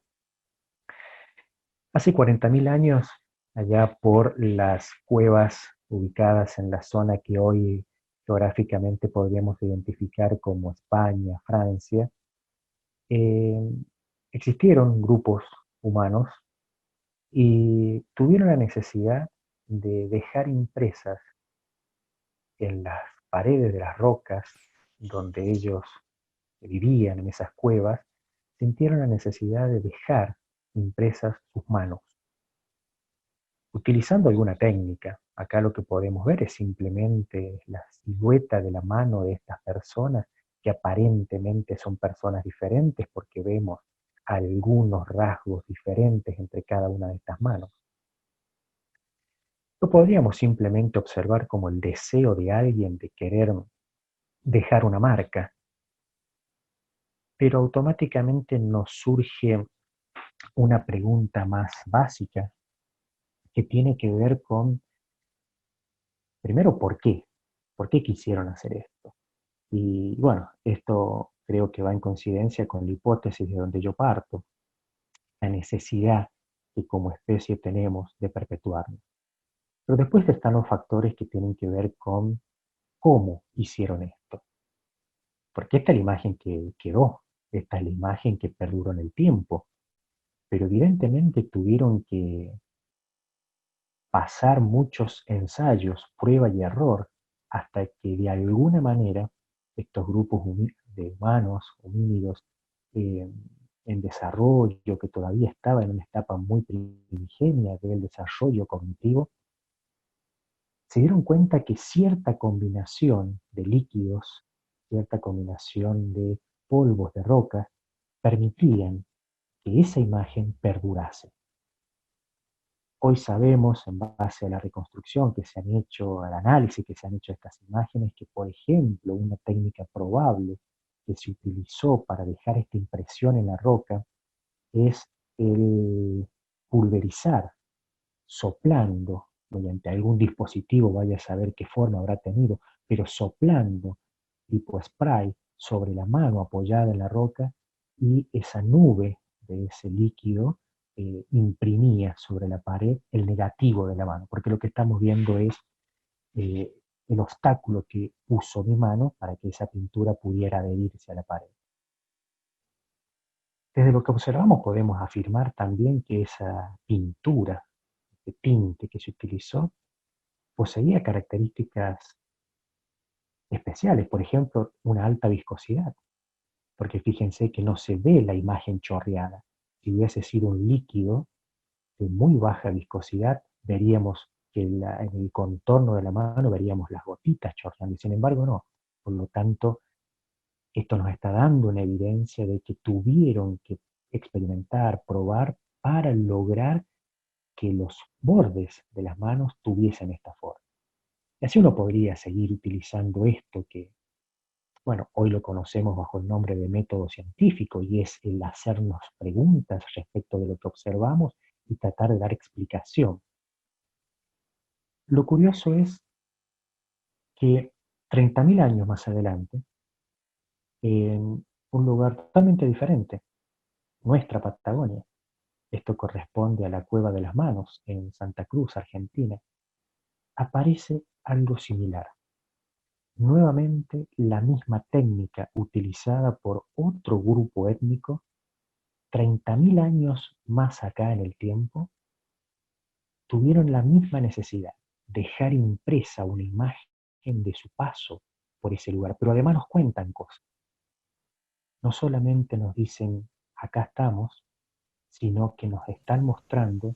Hace 40.000 años, allá por las cuevas ubicadas en la zona que hoy geográficamente podríamos identificar como España, Francia, eh, existieron grupos humanos y tuvieron la necesidad de dejar impresas en las paredes de las rocas donde ellos vivían en esas cuevas, sintieron la necesidad de dejar impresas sus manos, utilizando alguna técnica. Acá lo que podemos ver es simplemente la silueta de la mano de estas personas, que aparentemente son personas diferentes porque vemos algunos rasgos diferentes entre cada una de estas manos. Lo podríamos simplemente observar como el deseo de alguien de querer dejar una marca, pero automáticamente nos surge una pregunta más básica, que tiene que ver con, primero, ¿por qué? ¿Por qué quisieron hacer esto? Y bueno, esto creo que va en coincidencia con la hipótesis de donde yo parto, la necesidad que como especie tenemos de perpetuarnos. Pero después están los factores que tienen que ver con cómo hicieron esto. Porque esta es la imagen que quedó, esta es la imagen que perduró en el tiempo, pero evidentemente tuvieron que pasar muchos ensayos, prueba y error, hasta que de alguna manera estos grupos de humanos, homínidos, eh, en desarrollo, que todavía estaba en una etapa muy primigenia del desarrollo cognitivo, se dieron cuenta que cierta combinación de líquidos, cierta combinación de polvos, de rocas, permitían que esa imagen perdurase. Hoy sabemos, en base a la reconstrucción que se han hecho, al análisis que se han hecho de estas imágenes, que, por ejemplo, una técnica probable que se utilizó para dejar esta impresión en la roca es el pulverizar, soplando, mediante algún dispositivo, vaya a saber qué forma habrá tenido, pero soplando tipo spray sobre la mano apoyada en la roca, y esa nube de ese líquido imprimía sobre la pared el negativo de la mano, porque lo que estamos viendo es eh, el obstáculo que puso mi mano para que esa pintura pudiera adherirse a la pared. Desde lo que observamos podemos afirmar también que esa pintura, de tinte que se utilizó, poseía características especiales, por ejemplo, una alta viscosidad, porque fíjense que no se ve la imagen chorreada. Si hubiese sido un líquido de muy baja viscosidad, veríamos que en el contorno de la mano veríamos las gotitas chorreando, y sin embargo no. Por lo tanto, esto nos está dando una evidencia de que tuvieron que experimentar, probar, para lograr que los bordes de las manos tuviesen esta forma. Y así uno podría seguir utilizando esto que, bueno, hoy lo conocemos bajo el nombre de método científico, y es el hacernos preguntas respecto de lo que observamos y tratar de dar explicación. Lo curioso es que 30.000 años más adelante, en un lugar totalmente diferente, nuestra Patagonia, esto corresponde a la Cueva de las Manos en Santa Cruz, Argentina, aparece algo similar. Nuevamente la misma técnica utilizada por otro grupo étnico 30.000 años más acá en el tiempo, tuvieron la misma necesidad, dejar impresa una imagen de su paso por ese lugar, pero además nos cuentan cosas. No solamente nos dicen, acá estamos, sino que nos están mostrando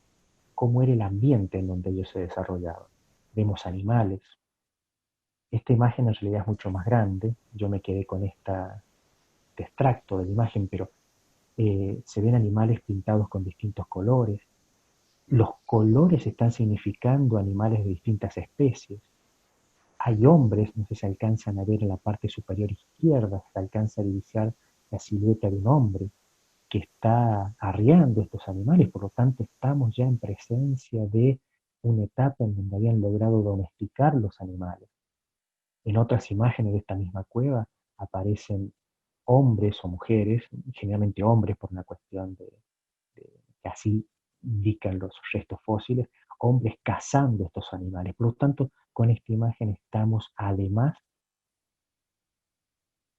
cómo era el ambiente en donde ellos se desarrollaban. Vemos animales. Esta imagen en realidad es mucho más grande. Yo me quedé con este extracto de la imagen, pero se ven animales pintados con distintos colores. Los colores están significando animales de distintas especies. Hay hombres, no sé si se alcanzan a ver en la parte superior izquierda, se alcanza a divisar la silueta de un hombre que está arriando estos animales. Por lo tanto estamos ya en presencia de una etapa en donde habían logrado domesticar los animales. En otras imágenes de esta misma cueva aparecen hombres o mujeres, generalmente hombres por una cuestión que así indican los restos fósiles, hombres cazando estos animales. Por lo tanto, con esta imagen estamos además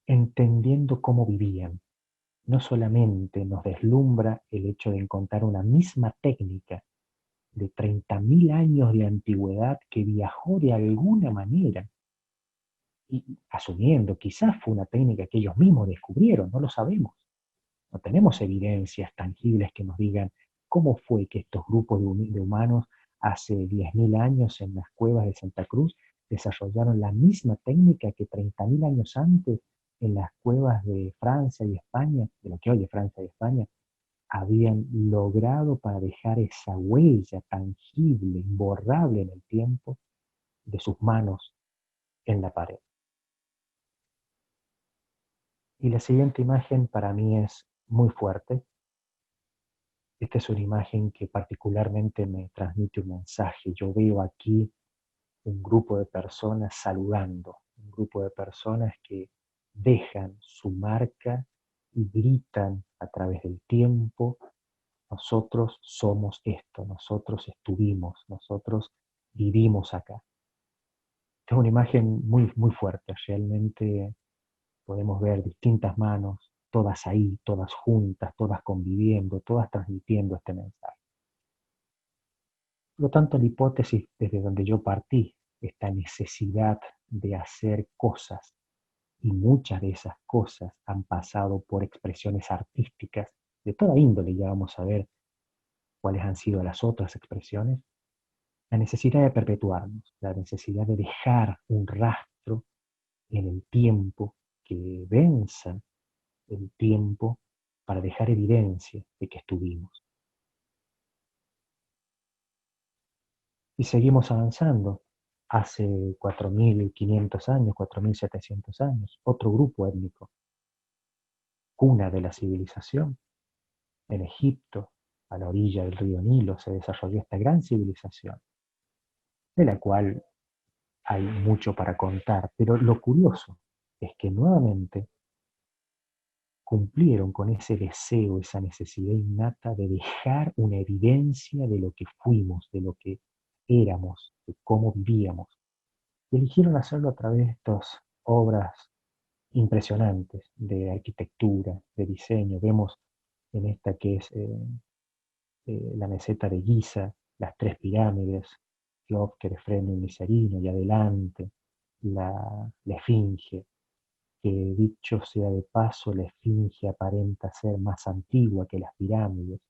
entendiendo cómo vivían. No solamente nos deslumbra el hecho de encontrar una misma técnica de 30.000 años de antigüedad que viajó de alguna manera, y asumiendo, quizás fue una técnica que ellos mismos descubrieron, no lo sabemos. No tenemos evidencias tangibles que nos digan cómo fue que estos grupos de humanos hace 10.000 años en las cuevas de Santa Cruz desarrollaron la misma técnica que 30.000 años antes en las cuevas de Francia y España, de lo que hoy es Francia y España, habían logrado para dejar esa huella tangible, imborrable en el tiempo, de sus manos en la pared. Y la siguiente imagen para mí es muy fuerte. Esta es una imagen que particularmente me transmite un mensaje. Yo veo aquí un grupo de personas saludando, un grupo de personas que dejan su marca y gritan a través del tiempo: nosotros somos esto, nosotros estuvimos, nosotros vivimos acá. Es una imagen muy, muy fuerte. Realmente podemos ver distintas manos, todas ahí, todas juntas, todas conviviendo, todas transmitiendo este mensaje. Por lo tanto, la hipótesis desde donde yo partí, esta necesidad de hacer cosas, y muchas de esas cosas han pasado por expresiones artísticas de toda índole, ya vamos a ver cuáles han sido las otras expresiones, la necesidad de perpetuarnos, la necesidad de dejar un rastro en el tiempo, que venza el tiempo para dejar evidencia de que estuvimos. Y seguimos avanzando. Hace 4.500 años, 4.700 años, otro grupo étnico, cuna de la civilización, en Egipto, a la orilla del río Nilo, se desarrolló esta gran civilización, de la cual hay mucho para contar, pero lo curioso es que nuevamente cumplieron con ese deseo, esa necesidad innata de dejar una evidencia de lo que fuimos, de lo que éramos, de cómo vivíamos. Y eligieron hacerlo a través de estas obras impresionantes de arquitectura, de diseño. Vemos en esta que es la meseta de Giza, las tres pirámides, Khopker, Efren y Miserino, y adelante la esfinge, que dicho sea de paso, la esfinge aparenta ser más antigua que las pirámides,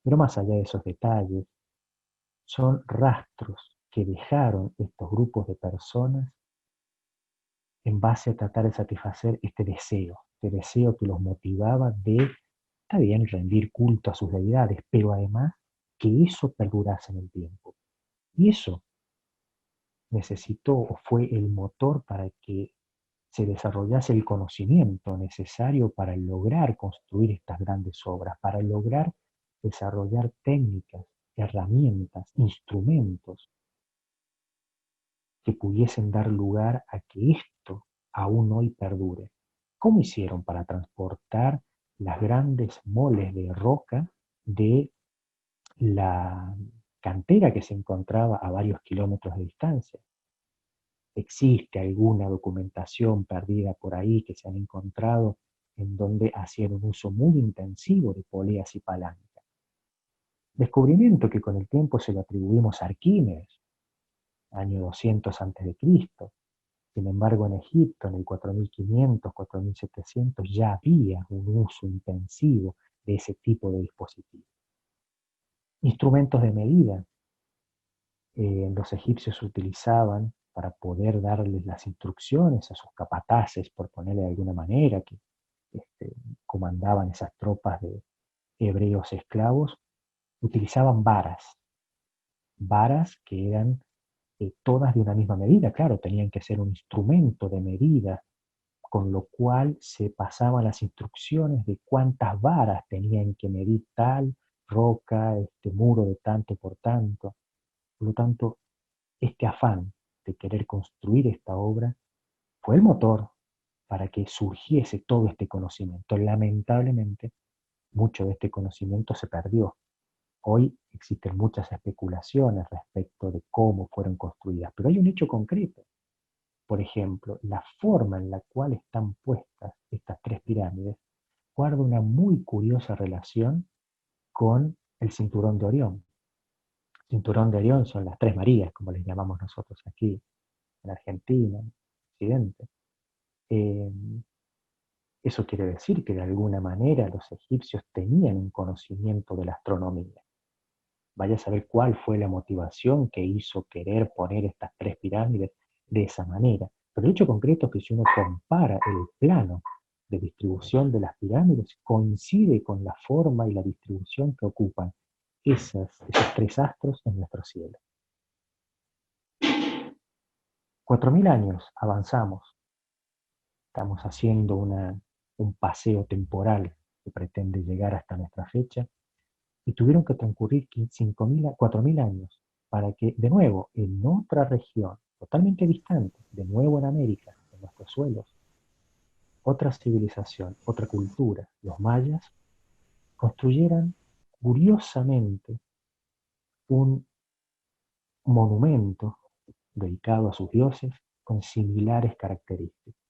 pero más allá de esos detalles, son rastros que dejaron estos grupos de personas en base a tratar de satisfacer este deseo que los motivaba de, está bien, rendir culto a sus deidades, pero además que eso perdurase en el tiempo. Y eso necesitó o fue el motor para que se desarrollase el conocimiento necesario para lograr construir estas grandes obras, para lograr desarrollar técnicas, herramientas, instrumentos que pudiesen dar lugar a que esto aún hoy perdure. ¿Cómo hicieron para transportar las grandes moles de roca de la cantera que se encontraba a varios kilómetros de distancia? ¿Existe alguna documentación perdida por ahí que se han encontrado en donde hacían un uso muy intensivo de poleas y palancas? Descubrimiento que con el tiempo se lo atribuimos a Arquímedes, año 200 a.C. Sin embargo, en Egipto, en el 4500, 4700, ya había un uso intensivo de ese tipo de dispositivos. Instrumentos de medida. Los egipcios utilizaban para poder darles las instrucciones a sus capataces, por ponerle de alguna manera, que comandaban esas tropas de hebreos esclavos, utilizaban varas que eran todas de una misma medida. Claro, tenían que ser un instrumento de medida, con lo cual se pasaban las instrucciones de cuántas varas tenían que medir tal roca, muro de tanto por tanto. Por lo tanto, este afán de querer construir esta obra fue el motor para que surgiese todo este conocimiento. Lamentablemente, mucho de este conocimiento se perdió. Hoy existen muchas especulaciones respecto de cómo fueron construidas, pero hay un hecho concreto. Por ejemplo, la forma en la cual están puestas estas tres pirámides guarda una muy curiosa relación con el cinturón de Orión. El cinturón de Orión son las tres Marías, como les llamamos nosotros aquí en Argentina, en Occidente. Eh, Eso quiere decir que de alguna manera los egipcios tenían un conocimiento de la astronomía. Vaya a saber cuál fue la motivación que hizo querer poner estas tres pirámides de esa manera. Pero el hecho concreto es que si uno compara el plano de distribución de las pirámides, coincide con la forma y la distribución que ocupan esos tres astros en nuestro cielo. 4.000 años avanzamos. Estamos haciendo un paseo temporal que pretende llegar hasta nuestra fecha. Y tuvieron que transcurrir 5.000 a 4.000 años para que, de nuevo, en otra región, totalmente distante, de nuevo en América, en nuestros suelos, otra civilización, otra cultura, los mayas, construyeran curiosamente un monumento dedicado a sus dioses con similares características.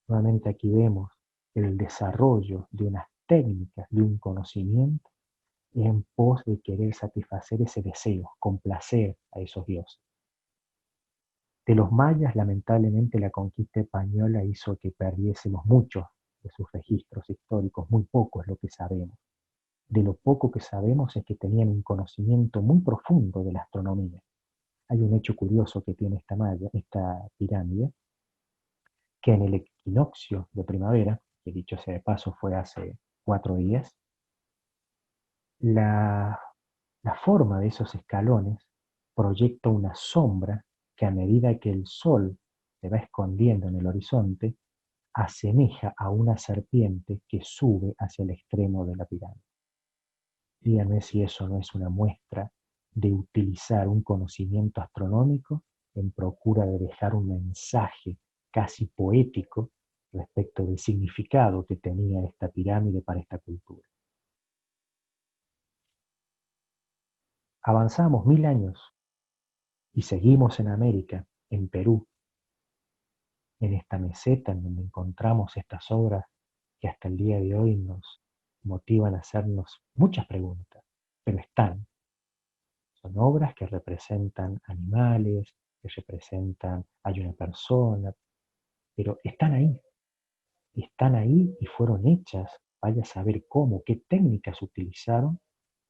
Nuevamente aquí vemos el desarrollo de unas técnicas, de un conocimiento en pos de querer satisfacer ese deseo, complacer a esos dioses. De los mayas, lamentablemente, la conquista española hizo que perdiésemos muchos de sus registros históricos, muy poco es lo que sabemos. De lo poco que sabemos es que tenían un conocimiento muy profundo de la astronomía. Hay un hecho curioso que tiene esta pirámide, que en el equinoccio de primavera, que dicho sea de paso fue hace 4 días, la forma de esos escalones proyecta una sombra que a medida que el sol se va escondiendo en el horizonte, asemeja a una serpiente que sube hacia el extremo de la pirámide. Díganme si eso no es una muestra de utilizar un conocimiento astronómico en procura de dejar un mensaje casi poético respecto del significado que tenía esta pirámide para esta cultura. Avanzamos 1000 años y seguimos en América, en Perú, en esta meseta en donde encontramos estas obras que hasta el día de hoy nos motivan a hacernos muchas preguntas, pero están. Son obras que representan animales, que representan, hay una persona, pero están ahí y fueron hechas, vaya a saber cómo, qué técnicas utilizaron,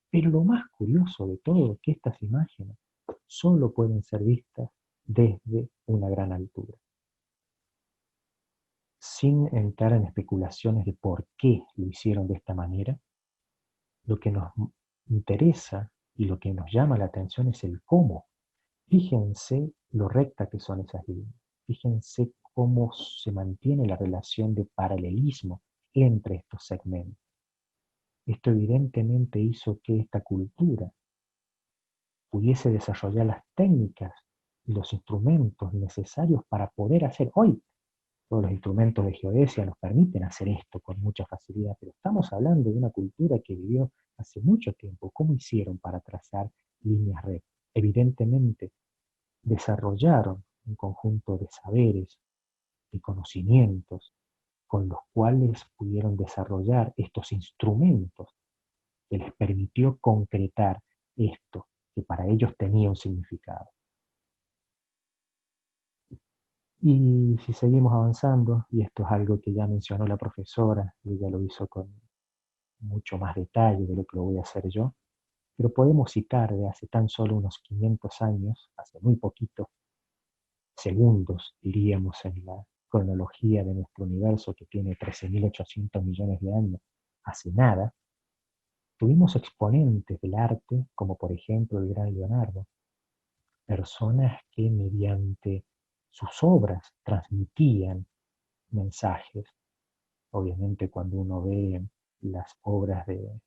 pero lo más curioso de todo es que estas imágenes solo pueden ser vistas desde una gran altura. Sin entrar en especulaciones de por qué lo hicieron de esta manera, lo que nos interesa y lo que nos llama la atención es el cómo. Fíjense lo recta que son esas líneas. Fíjense cómo se mantiene la relación de paralelismo entre estos segmentos. Esto evidentemente hizo que esta cultura pudiese desarrollar las técnicas y los instrumentos necesarios para poder hacer. Hoy todos los instrumentos de geodesia nos permiten hacer esto con mucha facilidad, pero estamos hablando de una cultura que vivió hace mucho tiempo. ¿Cómo hicieron para trazar líneas rectas? Evidentemente, desarrollaron un conjunto de saberes, de conocimientos, con los cuales pudieron desarrollar estos instrumentos que les permitió concretar esto, que para ellos tenía un significado. Y si seguimos avanzando, y esto es algo que ya mencionó la profesora, y ella lo hizo con mucho más detalle de lo que lo voy a hacer yo, pero podemos citar de hace tan solo unos 500 años, hace muy poquito, segundos, diríamos, en la cronología de nuestro universo que tiene 13.800 millones de años, hace nada, tuvimos exponentes del arte, como por ejemplo el gran Leonardo, personas que mediante sus obras transmitían mensajes. Obviamente cuando uno ve las obras de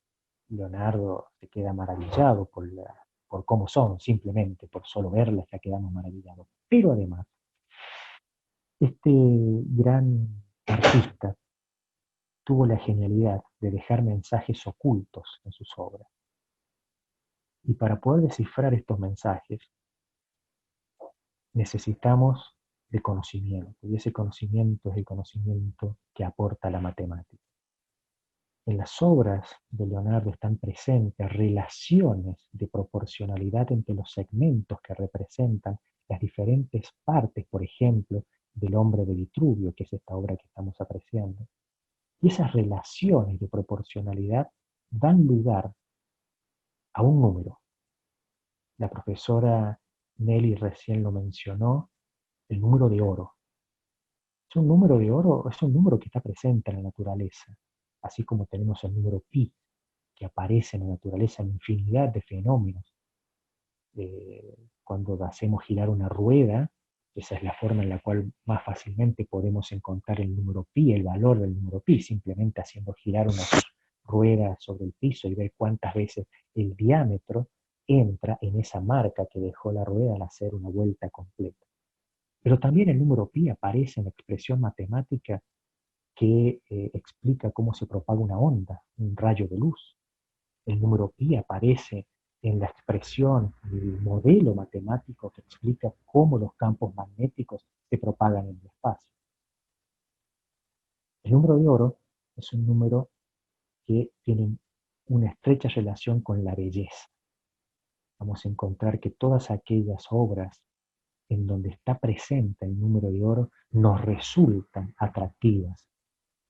Leonardo se queda maravillado por cómo son, simplemente por solo verlas ya quedamos maravillados. Pero además, este gran artista tuvo la genialidad de dejar mensajes ocultos en sus obras. Y para poder descifrar estos mensajes, necesitamos de conocimiento, y ese conocimiento es el conocimiento que aporta la matemática. En las obras de Leonardo están presentes relaciones de proporcionalidad entre los segmentos que representan las diferentes partes, por ejemplo, del hombre de Vitruvio, que es esta obra que estamos apreciando. Y esas relaciones de proporcionalidad dan lugar a un número. La profesora Nelly recién lo mencionó, el número de oro. Es un número de oro, es un número que está presente en la naturaleza, así como tenemos el número pi, que aparece en la naturaleza en infinidad de fenómenos. Cuando hacemos girar una rueda, esa es la forma en la cual más fácilmente podemos encontrar el número pi, el valor del número pi, simplemente haciendo girar una rueda sobre el piso y ver cuántas veces el diámetro entra en esa marca que dejó la rueda al hacer una vuelta completa. Pero también el número pi aparece en la expresión matemática que explica cómo se propaga una onda, un rayo de luz. El número pi aparece en la expresión, el modelo matemático que explica cómo los campos magnéticos se propagan en el espacio. El número de oro es un número que tiene una estrecha relación con la belleza. Vamos a encontrar que todas aquellas obras en donde está presente el número de oro nos resultan atractivas,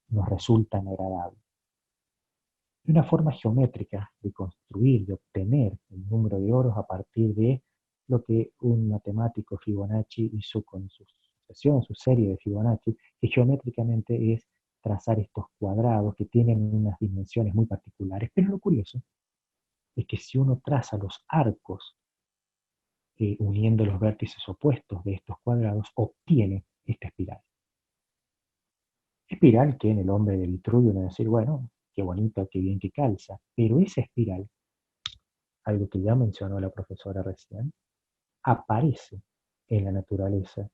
nos resultan agradables. Y una forma geométrica de construir, de obtener el número de oros a partir de lo que un matemático Fibonacci hizo con su sucesión, su serie de Fibonacci, que geométricamente es trazar estos cuadrados que tienen unas dimensiones muy particulares. Pero lo curioso es que si uno traza los arcos uniendo los vértices opuestos de estos cuadrados, obtiene esta espiral. Espiral que en el hombre de Vitruvio uno va a decir, bueno, qué bonito, qué bien que calza, pero esa espiral, algo que ya mencionó la profesora recién, aparece en la naturaleza,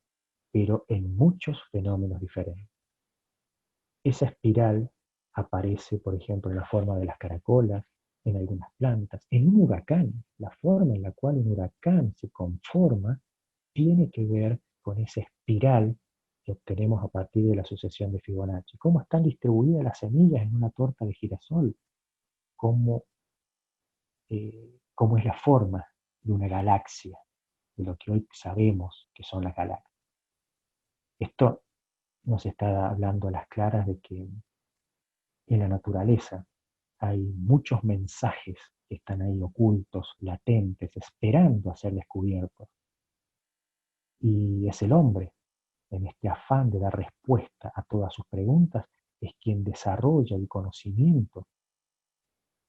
pero en muchos fenómenos diferentes. Esa espiral aparece, por ejemplo, en la forma de las caracolas, en algunas plantas, en un huracán. La forma en la cual un huracán se conforma tiene que ver con esa espiral que obtenemos a partir de la sucesión de Fibonacci. Cómo están distribuidas las semillas en una torta de girasol, cómo es la forma de una galaxia, de lo que hoy sabemos que son las galaxias. Esto nos está hablando a las claras de que en la naturaleza hay muchos mensajes que están ahí ocultos, latentes, esperando a ser descubiertos. Y es el hombre, en este afán de dar respuesta a todas sus preguntas, es quien desarrolla el conocimiento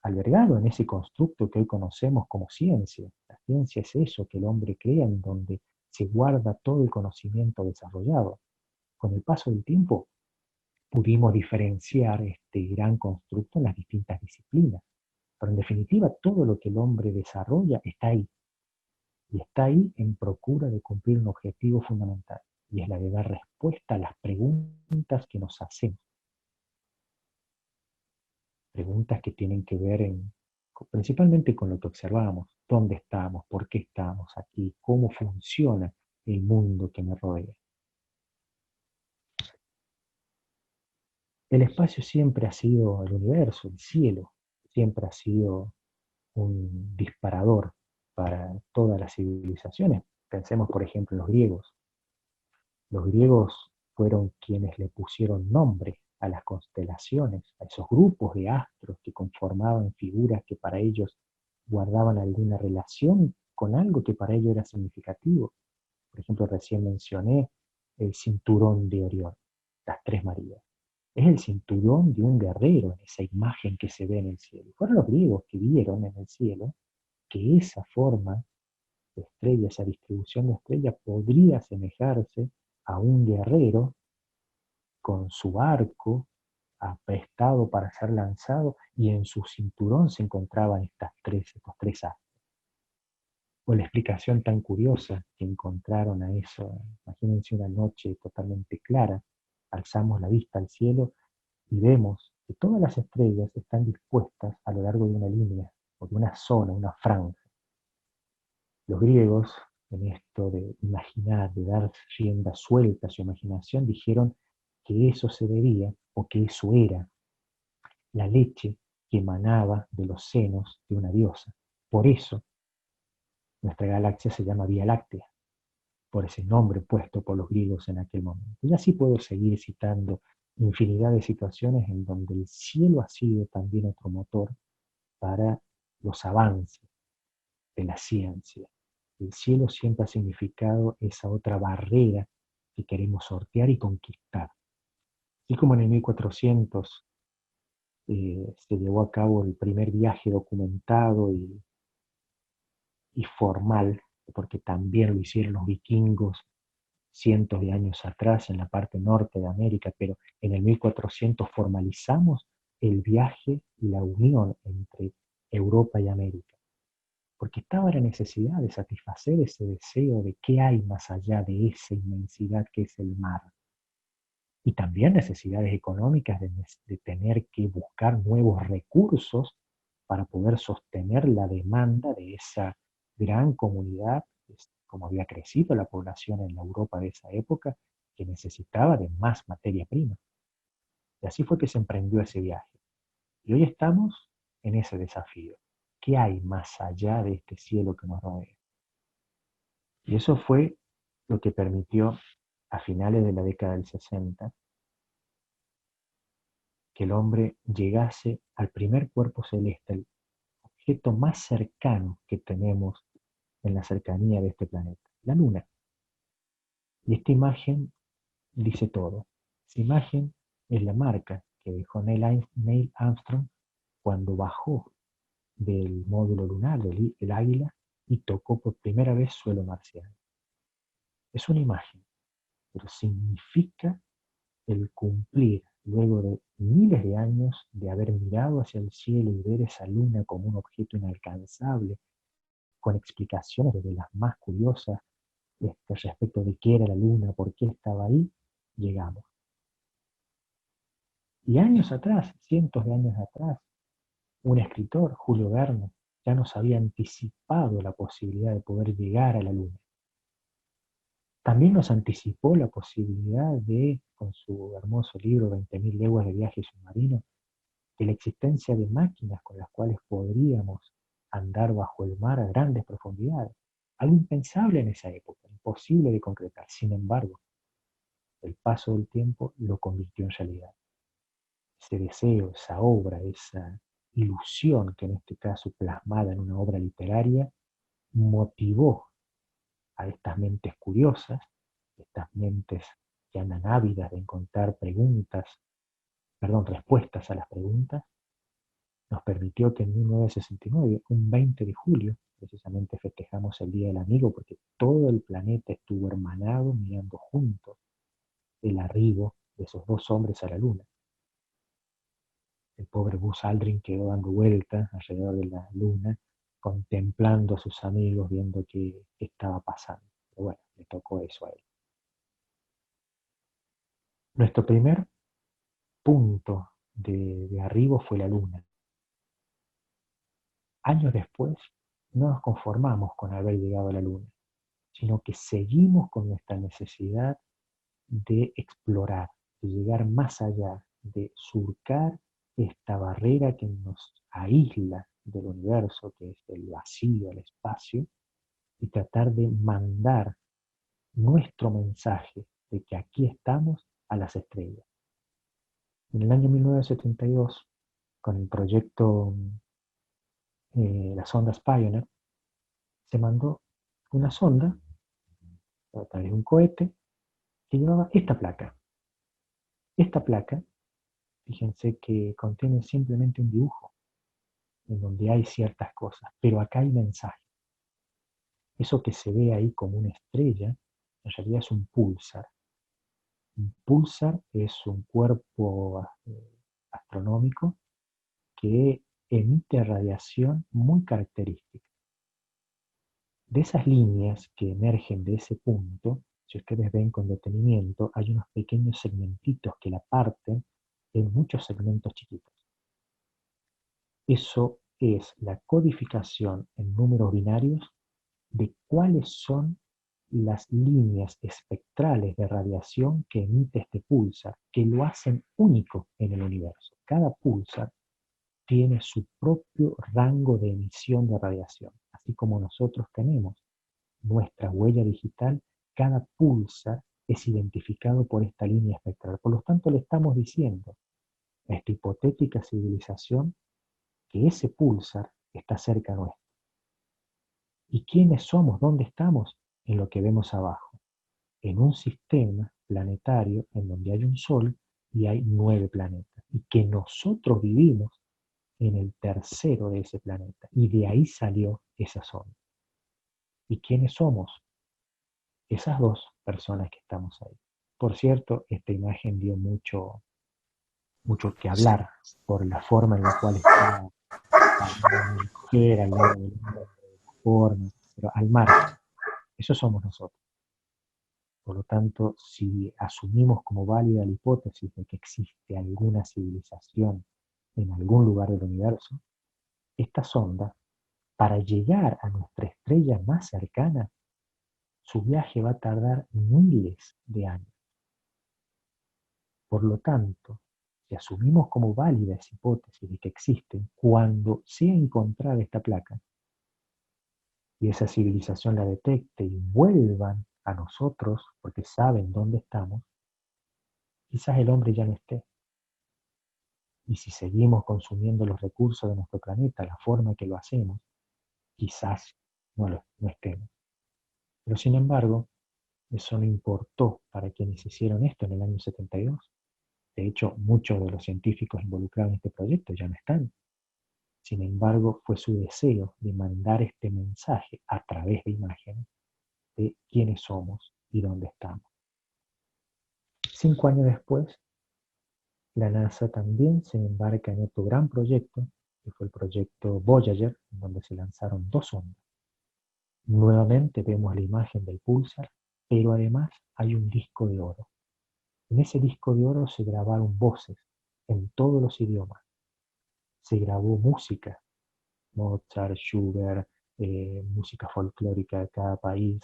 albergado en ese constructo que hoy conocemos como ciencia. La ciencia es eso que el hombre crea, en donde se guarda todo el conocimiento desarrollado. Con el paso del tiempo pudimos diferenciar este gran constructo en las distintas disciplinas. Pero en definitiva, todo lo que el hombre desarrolla está ahí. Y está ahí en procura de cumplir un objetivo fundamental. Y es la de dar respuesta a las preguntas que nos hacemos. Preguntas que tienen que ver principalmente con lo que observamos. ¿Dónde estamos? ¿Por qué estamos aquí? ¿Cómo funciona el mundo que me rodea? El espacio siempre ha sido el universo, el cielo, siempre ha sido un disparador para todas las civilizaciones. Pensemos, por ejemplo, en los griegos. Los griegos fueron quienes le pusieron nombre a las constelaciones, a esos grupos de astros que conformaban figuras que para ellos guardaban alguna relación con algo que para ellos era significativo. Por ejemplo, recién mencioné el cinturón de Orión, las Tres Marías. Es el cinturón de un guerrero en esa imagen que se ve en el cielo. Fueron los griegos que vieron en el cielo que esa forma de estrella, esa distribución de estrellas podría asemejarse a un guerrero con su arco aprestado para ser lanzado y en su cinturón se encontraban estos tres astros. O la explicación tan curiosa que encontraron a eso, imagínense una noche totalmente clara, alzamos la vista al cielo y vemos que todas las estrellas están dispuestas a lo largo de una línea o de una zona, una franja. Los griegos, en esto de imaginar, de dar rienda suelta a su imaginación, dijeron que eso se debía, o que eso era, la leche que emanaba de los senos de una diosa. Por eso, nuestra galaxia se llama Vía Láctea, por ese nombre puesto por los griegos en aquel momento. Y así puedo seguir citando infinidad de situaciones en donde el cielo ha sido también otro motor para los avances de la ciencia. El cielo siempre ha significado esa otra barrera que queremos sortear y conquistar. Así como en el 1400 se llevó a cabo el primer viaje documentado y formal, porque también lo hicieron los vikingos cientos de años atrás en la parte norte de América, pero en el 1400 formalizamos el viaje y la unión entre Europa y América, porque estaba la necesidad de satisfacer ese deseo de qué hay más allá de esa inmensidad que es el mar, y también necesidades económicas de tener que buscar nuevos recursos para poder sostener la demanda de esa gran comunidad, como había crecido la población en la Europa de esa época, que necesitaba de más materia prima. Y así fue que se emprendió ese viaje. Y hoy estamos en ese desafío. ¿Qué hay más allá de este cielo que nos rodea? Y eso fue lo que permitió a finales de la década del 60 que el hombre llegase al primer cuerpo celeste, el objeto más cercano que tenemos en la cercanía de este planeta, la Luna. Y esta imagen dice todo. Esa imagen es la marca que dejó Neil Armstrong cuando bajó del módulo lunar, del Águila, y tocó por primera vez suelo marciano. Es una imagen, pero significa el cumplir, luego de miles de años de haber mirado hacia el cielo y ver esa luna como un objeto inalcanzable, con explicaciones desde las más curiosas respecto de qué era la luna, por qué estaba ahí, llegamos. Y años atrás, cientos de años atrás, un escritor, Julio Verne, ya nos había anticipado la posibilidad de poder llegar a la luna. También nos anticipó la posibilidad de, con su hermoso libro 20.000 leguas de viaje submarino, de la existencia de máquinas con las cuales podríamos andar bajo el mar a grandes profundidades. Algo impensable en esa época, imposible de concretar. Sin embargo, el paso del tiempo lo convirtió en realidad. Ese deseo, esa obra, esa ilusión que en este caso plasmada en una obra literaria, motivó a estas mentes curiosas, estas mentes que andan ávidas de encontrar respuestas a las preguntas, nos permitió que en 1969, un 20 de julio, precisamente festejamos el Día del Amigo, porque todo el planeta estuvo hermanado mirando juntos el arribo de esos dos hombres a la Luna. El pobre Buzz Aldrin quedó dando vueltas alrededor de la Luna, contemplando a sus amigos, viendo qué estaba pasando. Pero bueno, le tocó eso a él. Nuestro primer punto de arribo fue la Luna. Años después, no nos conformamos con haber llegado a la Luna, sino que seguimos con nuestra necesidad de explorar, de llegar más allá, de surcar esta barrera que nos aísla del universo, que es el vacío, el espacio, y tratar de mandar nuestro mensaje de que aquí estamos a las estrellas. En el año 1972, con el proyecto las sondas Pioneer, se mandó una sonda a través de un cohete que llevaba esta placa. Esta placa, fíjense que contiene simplemente un dibujo en donde hay ciertas cosas, pero acá hay mensaje. Eso que se ve ahí como una estrella, en realidad es un púlsar. Un púlsar es un cuerpo astronómico que emite radiación muy característica. De esas líneas que emergen de ese punto, si ustedes ven con detenimiento, hay unos pequeños segmentitos que la parten en muchos segmentos chiquitos. Eso es la codificación en números binarios de cuáles son las líneas espectrales de radiación que emite este púlsar, que lo hacen único en el universo. Cada púlsar tiene su propio rango de emisión de radiación, así como nosotros tenemos nuestra huella digital. Cada púlsar es identificado por esta línea espectral. Por lo tanto, le estamos diciendo a esta hipotética civilización que ese púlsar está cerca nuestro. ¿Y quiénes somos? ¿Dónde estamos? En lo que vemos abajo, en un sistema planetario en donde hay un Sol y hay 9 planetas, y que nosotros vivimos en el tercero de ese planeta, y de ahí salió esa sonda. ¿Y quiénes somos? Esas dos personas que estamos ahí. Por cierto, esta imagen dio mucho mucho que hablar por la forma en la cual está la mujer al lado del hombre, de la forma, pero al margen, eso somos nosotros. Por lo tanto, si asumimos como válida la hipótesis de que existe alguna civilización en algún lugar del universo, esta sonda, para llegar a nuestra estrella más cercana, su viaje va a tardar miles de años. Por lo tanto, si asumimos como válida esa hipótesis de que existen, cuando sea encontrada esta placa y esa civilización la detecte y vuelvan a nosotros porque saben dónde estamos, quizás el hombre ya no esté. Y si seguimos consumiendo los recursos de nuestro planeta, la forma que lo hacemos, quizás no estemos. Pero sin embargo, eso no importó para quienes hicieron esto en el año 72. De hecho, muchos de los científicos involucrados en este proyecto ya no están. Sin embargo, fue su deseo de mandar este mensaje a través de imágenes de quiénes somos y dónde estamos. 5 años después, la NASA también se embarca en otro gran proyecto, que fue el proyecto Voyager, en donde se lanzaron 2 sondas. Nuevamente vemos la imagen del púlsar, pero además hay un disco de oro. En ese disco de oro se grabaron voces en todos los idiomas. Se grabó música, Mozart, Schubert, música folclórica de cada país,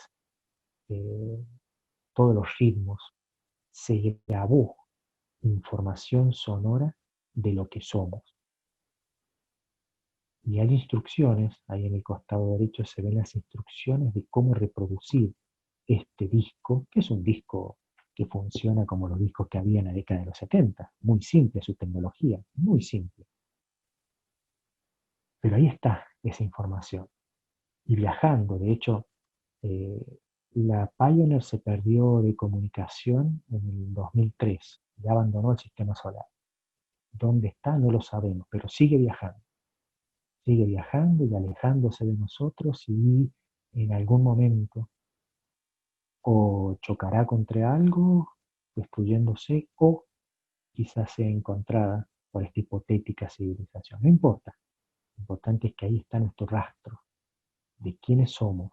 todos los ritmos. Se grabó información sonora de lo que somos. Y hay instrucciones, ahí en el costado derecho se ven las instrucciones de cómo reproducir este disco, que es un disco que funciona como los discos que había en la década de los 70. Muy simple su tecnología, muy simple. Pero ahí está esa información. Y viajando, de hecho, la Pioneer se perdió de comunicación en el 2003, ya abandonó el sistema solar. ¿Dónde está? No lo sabemos, pero sigue viajando y alejándose de nosotros y en algún momento o chocará contra algo, destruyéndose, o quizás sea encontrada por esta hipotética civilización. No importa, lo importante es que ahí está nuestro rastro de quiénes somos,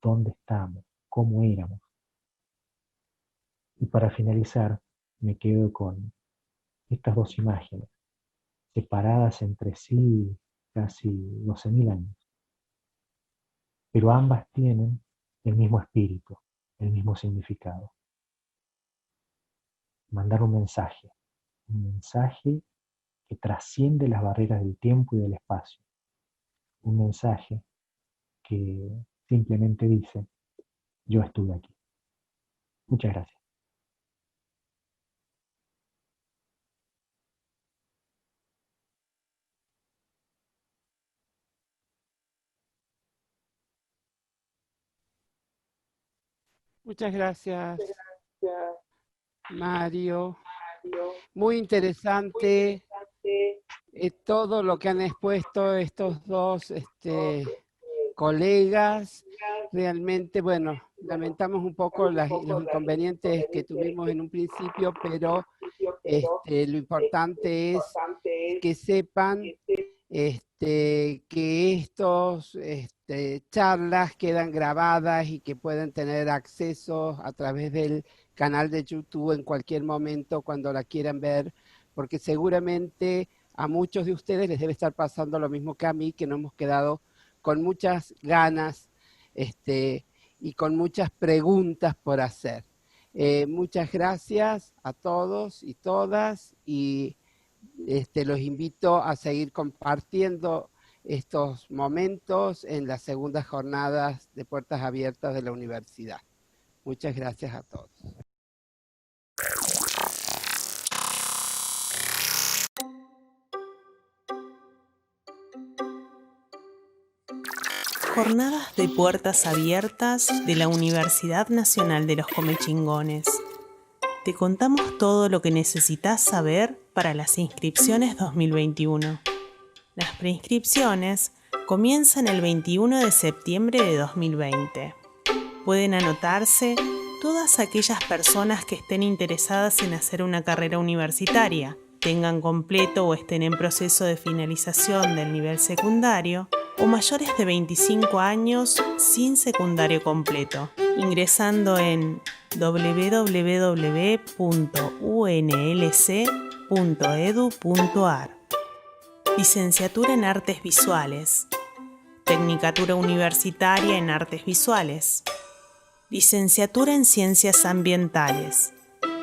dónde estamos, cómo éramos. Y para finalizar, me quedo con estas 2 imágenes, separadas entre sí casi 12.000 años. Pero ambas tienen el mismo espíritu, el mismo significado. Mandar un mensaje que trasciende las barreras del tiempo y del espacio. Un mensaje que simplemente dice, yo estuve aquí. Muchas gracias. Muchas gracias, Mario. Muy interesante todo lo que han expuesto estos 2 colegas. Realmente, bueno, lamentamos un poco los inconvenientes que tuvimos en un principio, pero lo importante es que sepan que estos charlas quedan grabadas y que pueden tener acceso a través del canal de YouTube en cualquier momento cuando la quieran ver, porque seguramente a muchos de ustedes les debe estar pasando lo mismo que a mí, que nos hemos quedado con muchas ganas y con muchas preguntas por hacer. Muchas gracias a todos y todas y los invito a seguir compartiendo estos momentos en las segundas jornadas de Puertas Abiertas de la universidad. Muchas gracias a todos. Jornadas de Puertas Abiertas de la Universidad Nacional de los Comechingones. Te contamos todo lo que necesitas saber para las inscripciones 2021. Las preinscripciones comienzan el 21 de septiembre de 2020. Pueden anotarse todas aquellas personas que estén interesadas en hacer una carrera universitaria, tengan completo o estén en proceso de finalización del nivel secundario, o mayores de 25 años sin secundario completo, ingresando en www.unlc.edu.ar. Licenciatura en Artes Visuales. Tecnicatura Universitaria en Artes Visuales. Licenciatura en Ciencias Ambientales.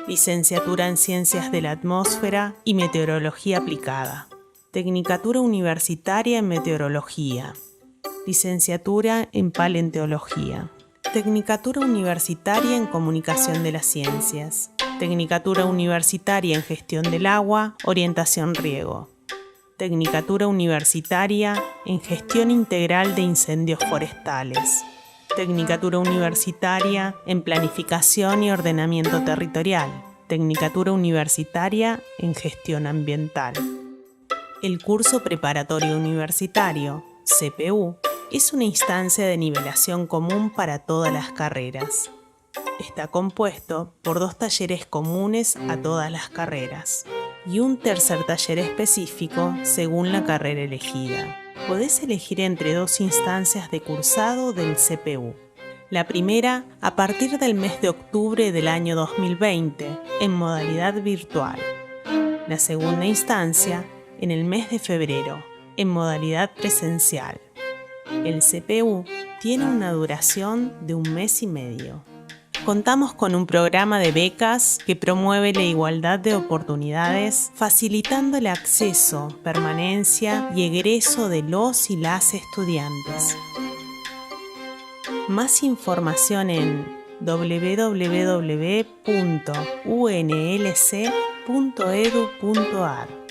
Licenciatura en Ciencias de la Atmósfera y Meteorología Aplicada. Tecnicatura Universitaria en Meteorología. Licenciatura en Paleontología. Tecnicatura Universitaria en Comunicación de las Ciencias. Tecnicatura Universitaria en Gestión del Agua, Orientación Riego. Tecnicatura Universitaria en Gestión Integral de Incendios Forestales. Tecnicatura Universitaria en Planificación y Ordenamiento Territorial. Tecnicatura Universitaria en Gestión Ambiental. El curso preparatorio universitario, CPU, es una instancia de nivelación común para todas las carreras. Está compuesto por 2 talleres comunes a todas las carreras y un tercer taller específico según la carrera elegida. Podés elegir entre 2 instancias de cursado del CPU. La primera a partir del mes de octubre del año 2020 en modalidad virtual. La segunda instancia en el mes de febrero en modalidad presencial. El CPU tiene una duración de 1 mes y medio. Contamos con un programa de becas que promueve la igualdad de oportunidades, facilitando el acceso, permanencia y egreso de los y las estudiantes. Más información en www.unlc.edu.ar.